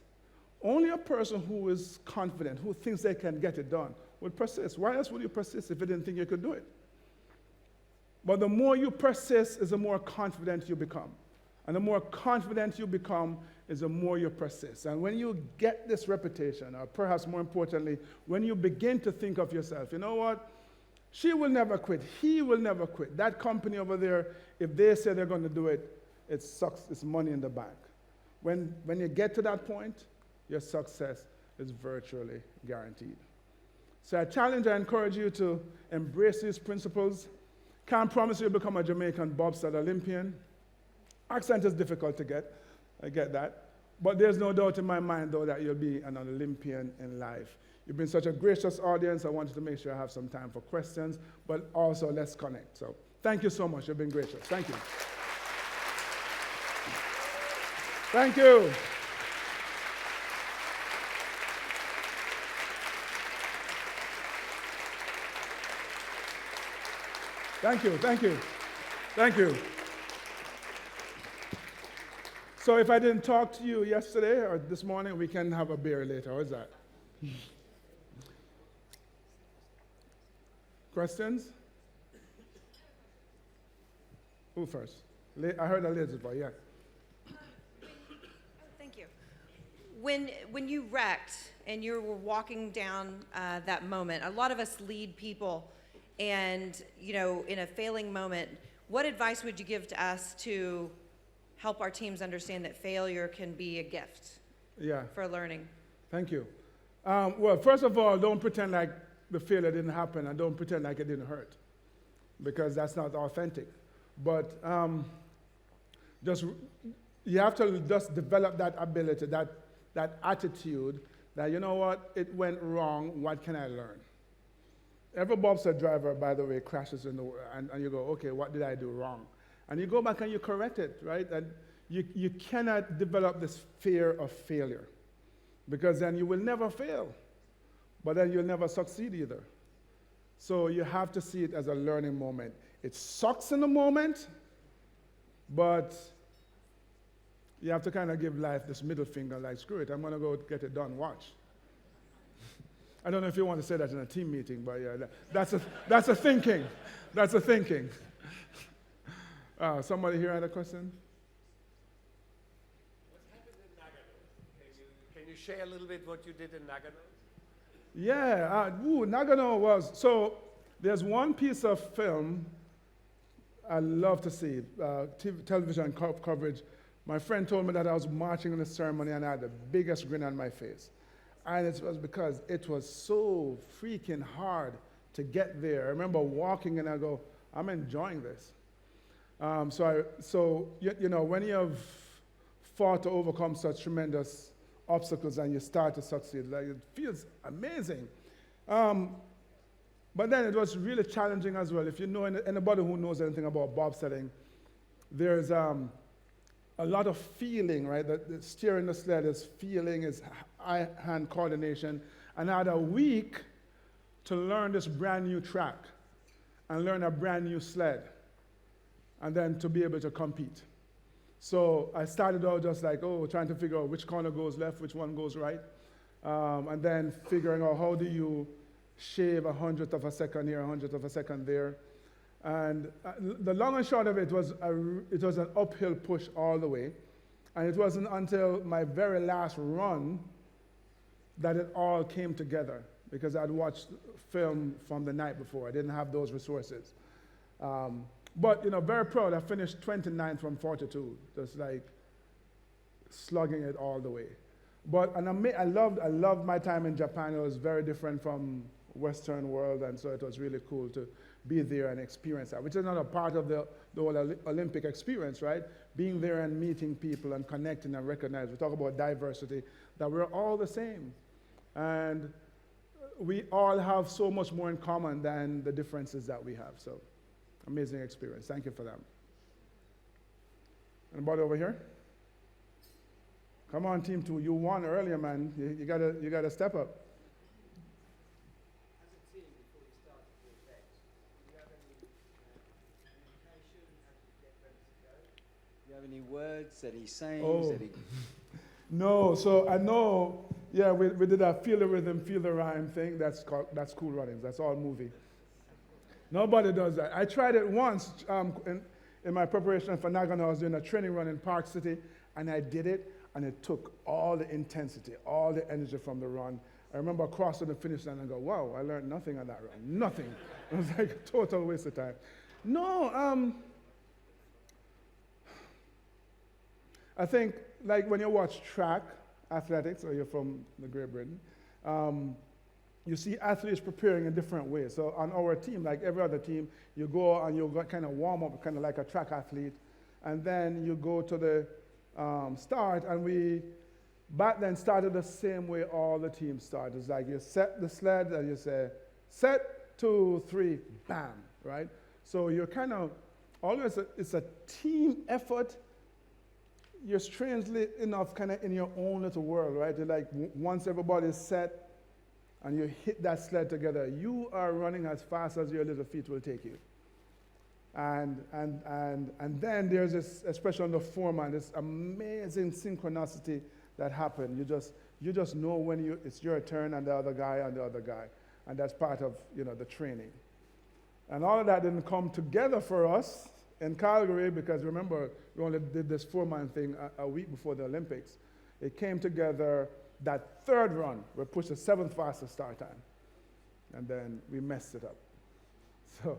Speaker 6: Only a person who is confident, who thinks they can get it done, would persist. Why else would you persist if you didn't think you could do it? But the more you persist is the more confident you become. And the more confident you become is the more you persist. And when you get this reputation, or perhaps more importantly, when you begin to think of yourself, you know what? She will never quit. He will never quit. That company over there, if they say they're going to do it, it sucks. It's money in the bank. When you get to that point, your success is virtually guaranteed. So I encourage you to embrace these principles. Can't promise you'll become a Jamaican bobsled Olympian. Accent is difficult to get. I get that. But there's no doubt in my mind, though, that you'll be an Olympian in life. You've been such a gracious audience. I wanted to make sure I have some time for questions, but also let's connect. So thank you so much. You've been gracious. Thank you. Thank you. Thank you, thank you, thank you. So if I didn't talk to you yesterday or this morning, we can have a beer later. How's that? Questions? Who first? I heard a lady's voice, yeah.
Speaker 7: Thank you. When you wrecked and you were walking down that moment, a lot of us lead people, and in a failing moment, what advice would you give to us to help our teams understand that failure can be a gift for learning?
Speaker 6: Thank you. Well, first of all, don't pretend like the failure didn't happen, and don't pretend like it didn't hurt, because that's not authentic. But you have to just develop that ability, that attitude that, you know what, it went wrong, what can I learn? Every bobsled driver, by the way, crashes and you go, okay, what did I do wrong? And you go back and you correct it, right? And you cannot develop this fear of failure, because then you will never fail, but then you'll never succeed either. So you have to see it as a learning moment. It sucks in the moment, but you have to kind of give life this middle finger, like, screw it, I'm going to go get it done, watch. I don't know if you want to say that in a team meeting, but yeah, that's a thinking. That's a thinking. Somebody here had a question?
Speaker 8: What happened in Nagano? Can you share a little bit what you did in Nagano?
Speaker 6: Yeah, Nagano was, so there's one piece of film I love to see, television coverage. My friend told me that I was marching in the ceremony and I had the biggest grin on my face. And it was because it was so freaking hard to get there. I remember walking and I go, I'm enjoying this. So when you have fought to overcome such tremendous obstacles and you start to succeed, like, it feels amazing. But then it was really challenging as well. If you know anybody who knows anything about bobsledding, there's a lot of feeling, right? The steering the sled is feeling, is eye-hand coordination. And I had a week to learn this brand new track and learn a brand new sled, and then to be able to compete. So I started out just like, trying to figure out which corner goes left, which one goes right. And then figuring out how do you shave 100th of a second here, 100th of a second there. And the long and short of it was an uphill push all the way. And it wasn't until my very last run that it all came together, because I'd watched film from the night before. I didn't have those resources. But, very proud. I finished 29th from fortitude, just like slugging it all the way. But, I loved my time in Japan. It was very different from Western world, and so it was really cool to be there and experience that, which is another part of the whole Olympic experience, right? Being there and meeting people and connecting and recognizing. We talk about diversity, that we're all the same. And we all have so much more in common than the differences that we have. So, amazing experience. Thank you for that. Anybody over here? Come on, Team 2. You won earlier, man. You gotta step up.
Speaker 9: As a team, before you started the event, do you have any communication? How did you get ready to go? Do you have any words, any sayings? Any...
Speaker 6: No, so I know, yeah, we did a feel the rhythm, feel the rhyme thing. That's Cool Runnings. That's all movie. Nobody does that. I tried it once in my preparation for Nagano. I was doing a training run in Park City, and I did it, and it took all the intensity, all the energy from the run. I remember crossing the finish line and go, wow, I learned nothing on that run. Nothing. It was like a total waste of time. No, I think, like when you watch track athletics, or you're from the Great Britain, you see athletes preparing in different ways. So on our team, like every other team, you go and you kind of warm up, kind of like a track athlete, and then you go to the start, and we back then started the same way all the teams started. It's like you set the sled and you say, set, 2, 3, bam, right? So you're kind of always, it's a team effort. You're strangely enough kind of in your own little world, right? You're like, once everybody's set and you hit that sled together, you are running as fast as your little feet will take you. And then there's this, especially on the foreman, this amazing synchronicity that happened. You just know when it's your turn and the other guy and the other guy. And that's part of, the training. And all of that didn't come together for us in Calgary, because remember, we only did this four-man thing a week before the Olympics. It came together that third run. We pushed the 7th fastest start time. And then we messed it up. So,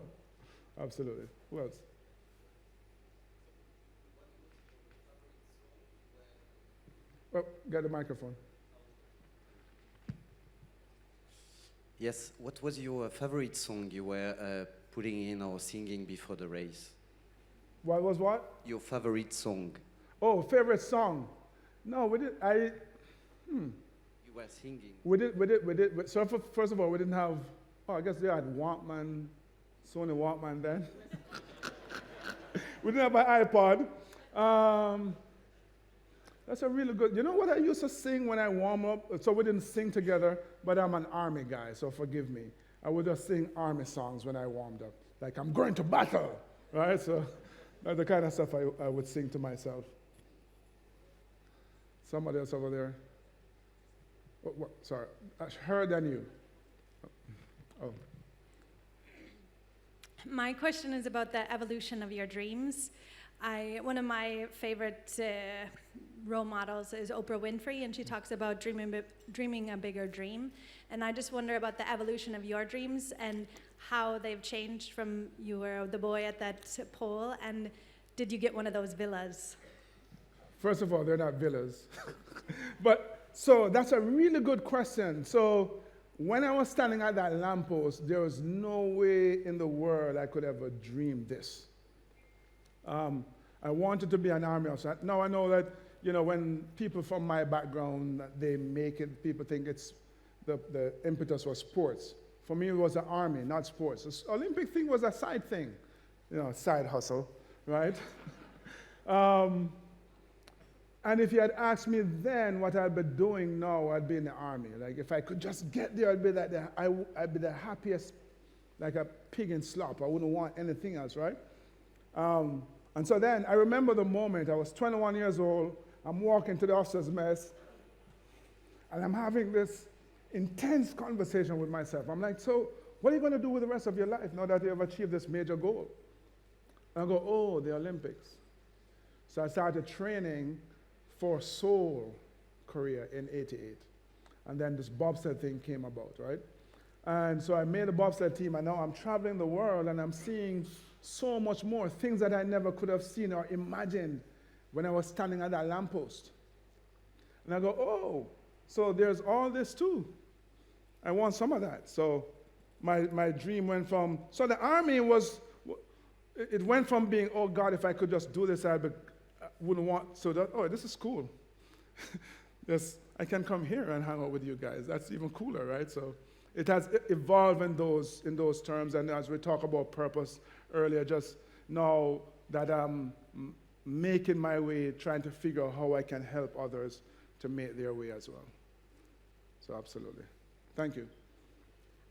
Speaker 6: absolutely. Who else? Oh, get the microphone.
Speaker 10: Yes, what was your favorite song you were putting in or singing before the race?
Speaker 6: What was what?
Speaker 10: Your favorite song.
Speaker 6: Oh, favorite song. No, we did.
Speaker 10: You were singing.
Speaker 6: We did. So first of all, we didn't have. Oh, I guess they had Walkman, Sony Walkman then. We didn't have an iPod. That's a really good. You know what I used to sing when I warm up? So we didn't sing together, but I'm an army guy, so forgive me. I would just sing army songs when I warmed up, like I'm going to battle, right? So that's the kind of stuff I would sing to myself. Somebody else over there. Sorry, I heard than you. Oh.
Speaker 11: My question is about the evolution of your dreams. One of my favorite role models is Oprah Winfrey, and she talks about dreaming a bigger dream. And I just wonder about the evolution of your dreams and how they've changed from you were the boy at that pole, and did you get one of those villas?
Speaker 6: First of all, they're not villas. But so that's a really good question. So when I was standing at that lamppost, there was no way in the world I could ever dream this. I wanted to be an army officer. Now I know that, when people from my background, they make it, people think it's the impetus was sports. For me, it was the army, not sports. The Olympic thing was a side thing, side hustle, right? And if you had asked me then what I'd be doing now, I'd be in the army. Like if I could just get there, I'd be the happiest, like a pig in slop. I wouldn't want anything else, right? And so then I remember the moment. I was 21 years old. I'm walking to the officers' mess, And I'm having this intense conversation with myself. I'm like, so what are you going to do with the rest of your life now that you have achieved this major goal? And I go, oh, the Olympics. So I started training for Seoul, Korea in '88. And then this bobsled thing came about, right? And so I made a bobsled team, and now I'm traveling the world, and I'm seeing so much more, things that I never could have seen or imagined when I was standing at that lamppost. And I go, oh, so there's all this too. I want some of that. So my dream went from, so the army was, it went from being, oh God, if I could just do this, I wouldn't want, so that, oh, this is cool. I can come here and hang out with you guys. That's even cooler, right? So it has evolved in those terms. And as we talk about purpose earlier, just now that I'm making my way, trying to figure out how I can help others to make their way as well. So absolutely. Thank you.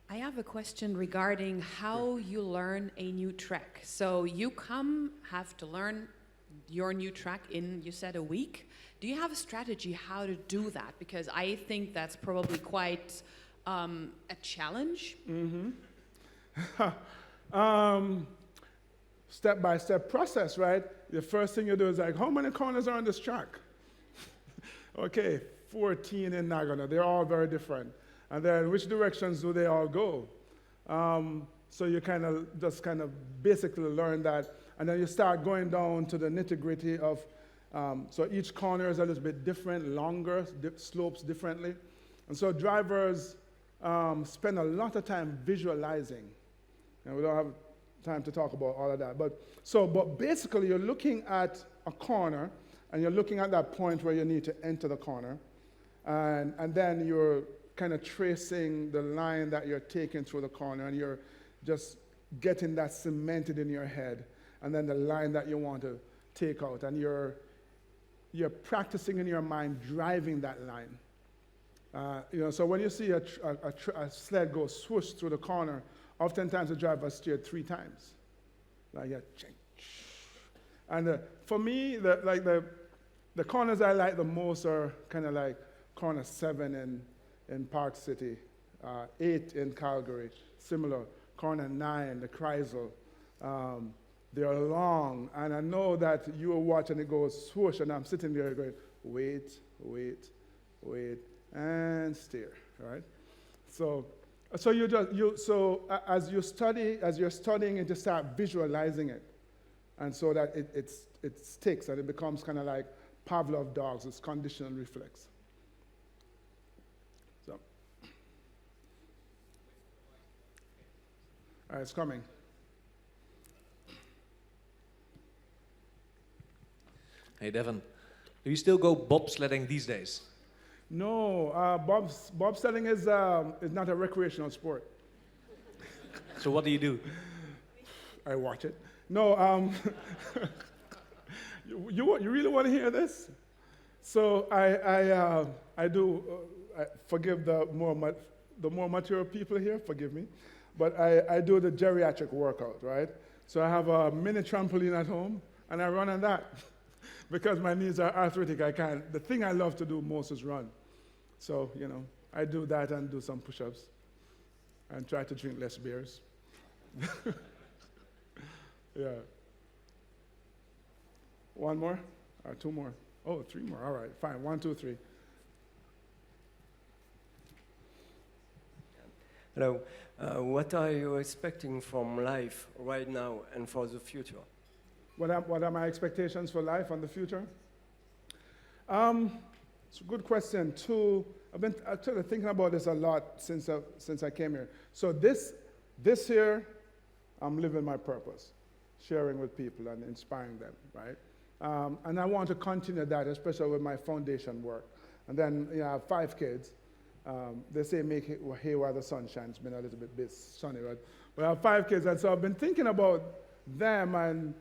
Speaker 12: I have a question regarding how you learn a new track. So you have to learn your new track in, you said, a week. Do you have a strategy how to do that? Because I think that's probably quite a challenge.
Speaker 6: Step-by-step process, right? The first thing you do is like, how many corners are on this track? Okay, 14 in Nagano. They're all very different. And then which directions do they all go? So you kind of basically learn that. And then you start going down to the nitty-gritty of, so each corner is a little bit different, longer, slopes differently. And so drivers spend a lot of time visualizing. And we don't have time to talk about all of that. But basically you're looking at a corner, and you're looking at that point where you need to enter the corner. And then you're kind of tracing the line that you're taking through the corner, and you're just getting that cemented in your head, and then the line that you want to take out, and you're practicing in your mind driving that line. So when you see a sled go swoosh through the corner, oftentimes the driver steered 3 times. Like, yeah, and for me, the corners I like the most are kind of like corner 7 in Park City, 8 in Calgary, similar. Corner 9, the Kreisel. They're long, and I know that you are watching it go swoosh, and I'm sitting there going, wait, and steer, right? So as you're studying it, you start visualizing it, and so that it sticks, and it becomes kind of like Pavlov dogs, it's conditional reflex. So, all right, it's coming.
Speaker 13: Hey, Devon, do you still go bobsledding these days?
Speaker 6: No, bobsledding is not a recreational sport.
Speaker 13: So what do you do?
Speaker 6: I watch it. No, you really want to hear this? So I do, forgive the more mature people here, forgive me, but I do the geriatric workout, right? So I have a mini trampoline at home, and I run on that. Because my knees are arthritic, I can't. The thing I love to do most is run. So, I do that and do some push-ups and try to drink less beers. Yeah. 1 more? Or 2 more? Oh, 3 more. All right, fine. 1, 2, 3.
Speaker 14: Hello. What are you expecting from life right now and for the future?
Speaker 6: What are my expectations for life and the future? It's a good question, too. I've been actually thinking about this a lot since I came here. So this year, I'm living my purpose, sharing with people and inspiring them, right? And I want to continue that, especially with my foundation work. And then, I have 5 kids. They say make hay while the sun shines. It's been a little bit sunny, right? But I have 5 kids, and so I've been thinking about them and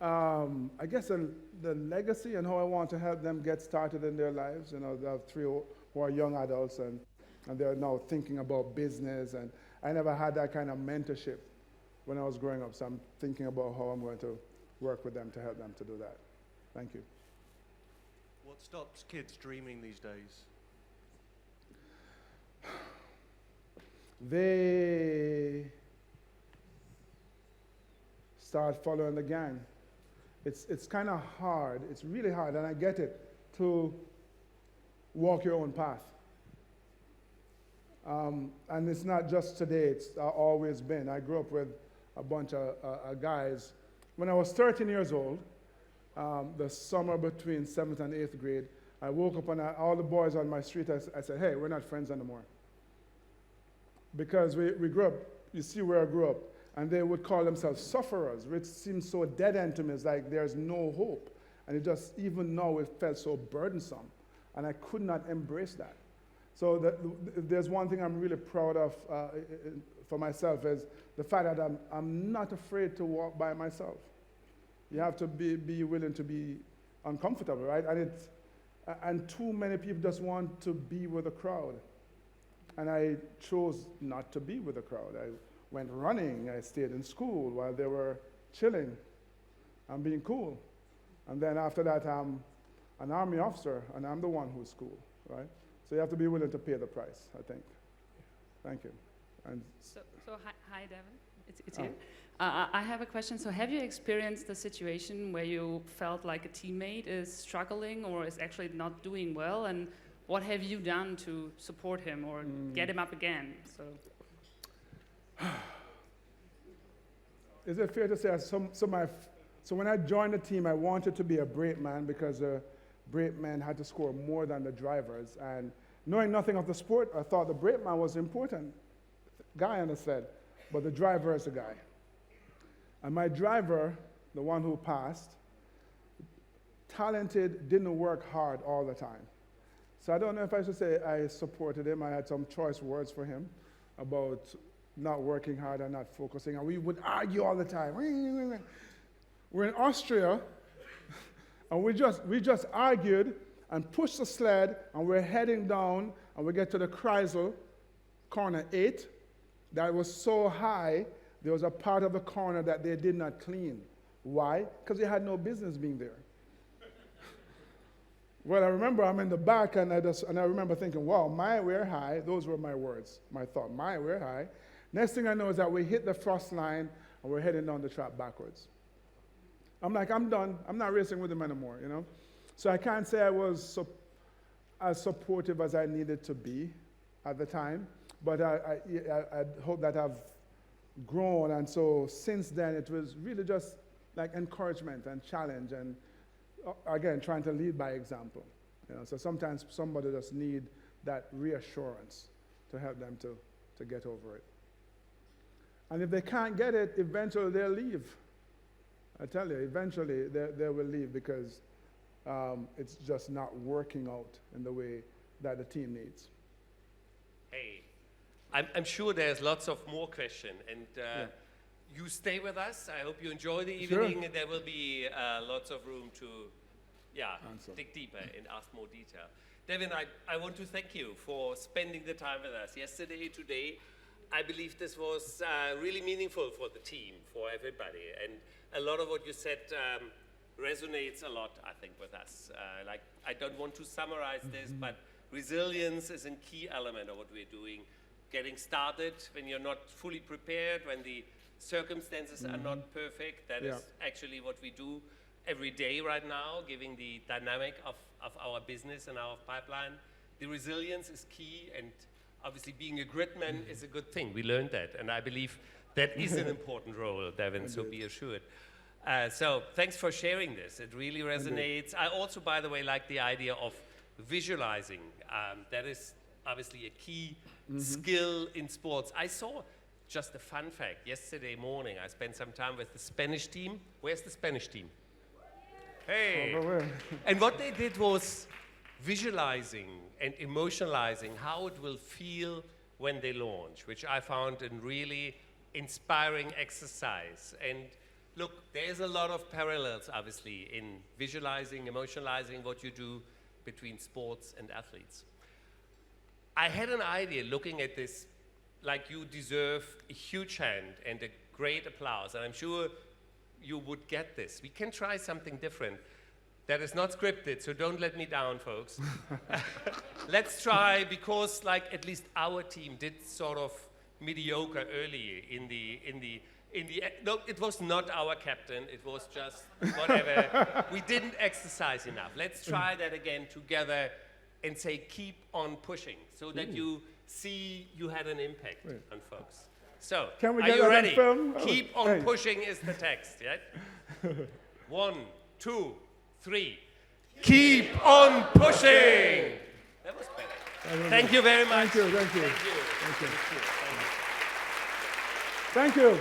Speaker 6: I guess the legacy and how I want to help them get started in their lives. I have 3 who are young adults, and they're now thinking about business, and I never had that kind of mentorship when I was growing up, so I'm thinking about how I'm going to work with them to help them to do that. Thank you.
Speaker 15: What stops kids dreaming these days?
Speaker 6: they start following the gang. It's kind of hard, it's really hard, and I get it, to walk your own path. And it's not just today, it's always been. I grew up with a bunch of guys. When I was 13 years old, the summer between 7th and 8th grade, I woke up and all the boys on my street, I said, hey, we're not friends anymore. Because we grew up, you see where I grew up, and they would call themselves sufferers, which seems so dead end to me. It's like there's no hope. And it just, even now, it felt so burdensome. And I could not embrace that. So there's one thing I'm really proud of for myself is the fact that I'm not afraid to walk by myself. You have to be willing to be uncomfortable, right? And too many people just want to be with a crowd. And I chose not to be with a crowd. I went running, I stayed in school while they were chilling and being cool. And then after that, I'm an army officer, and I'm the one who's cool, right? So you have to be willing to pay the price, I think. Thank you. And
Speaker 15: so hi, Devon. It's you. I have a question. So have you experienced a situation where you felt like a teammate is struggling or is actually not doing well, and what have you done to support him or get him up again?
Speaker 6: Is it fair to say, so when I joined the team, I wanted to be a brakeman because brakemen had to score more than the drivers. And knowing nothing of the sport, I thought the brakeman was important guy on the sled, but the driver is the guy. And my driver, the one who passed, talented, didn't work hard all the time. So I don't know if I should say I supported him. I had some choice words for him about not working hard and not focusing. And we would argue all the time. We're in Austria, and we just argued and pushed the sled, and we're heading down, and we get to the Kreisel, corner 8. That was so high, there was a part of the corner that they did not clean. Why? Because they had no business being there. Well, I remember I'm in the back, and I remember thinking, wow, we're high. Those were my words, my thought, we're high. Next thing I know is that we hit the frost line, and we're heading down the track backwards. I'm like, I'm done. I'm not racing with him anymore, you know? So I can't say I was as supportive as I needed to be at the time, but I hope that I've grown, and so since then it was really just like encouragement and challenge, and again, trying to lead by example. You know, so sometimes somebody just need that reassurance to help them to get over it. And if they can't get it, eventually they'll leave. I tell you, eventually they will leave because it's just not working out in the way that the team needs.
Speaker 8: Hey, I'm sure there's lots of more questions, and you stay with us. I hope you enjoy the evening, and there will be lots of room to dig deeper and ask more detail. Devon, I want to thank you for spending the time with us yesterday, today. I believe this was really meaningful for the team, for everybody, and a lot of what you said resonates a lot, I think, with us. Like, I don't want to summarize this, but resilience is a key element of what we're doing. Getting started when you're not fully prepared, when the circumstances are not perfect. That is actually what we do every day right now, given the dynamic of our business and our pipeline. The resilience is key, and obviously being a gridman is a good thing. We learned that, and I believe that is an important role, Devon, so be assured. So thanks for sharing this. It really resonates. I also, by the way, like the idea of visualizing. That is obviously a key skill in sports. I saw just a fun fact. Yesterday morning, I spent some time with the Spanish team. Where's the Spanish team? Hey! And what they did was visualizing and emotionalizing how it will feel when they launch, which I found a really inspiring exercise. And look, there's a lot of parallels, obviously, in visualizing, emotionalizing what you do between sports and athletes. I had an idea looking at this, like you deserve a huge hand and a great applause, and I'm sure you would get this. We can try something different. That is not scripted, so don't let me down, folks. Let's try, because like at least our team did sort of mediocre early in the no, it was not our captain. It was just whatever. We didn't exercise enough. Let's try that again together and say keep on pushing so that you see you had an impact on folks. So,
Speaker 6: Can we
Speaker 8: are
Speaker 6: get
Speaker 8: you
Speaker 6: that on
Speaker 8: ready?
Speaker 6: film?
Speaker 8: Keep on
Speaker 6: Hey.
Speaker 8: pushing is the text, right? 1, 2, 3. Keep on pushing! That was better. Thank you very much.
Speaker 6: Thank you.
Speaker 8: Thank you.
Speaker 6: Thank you.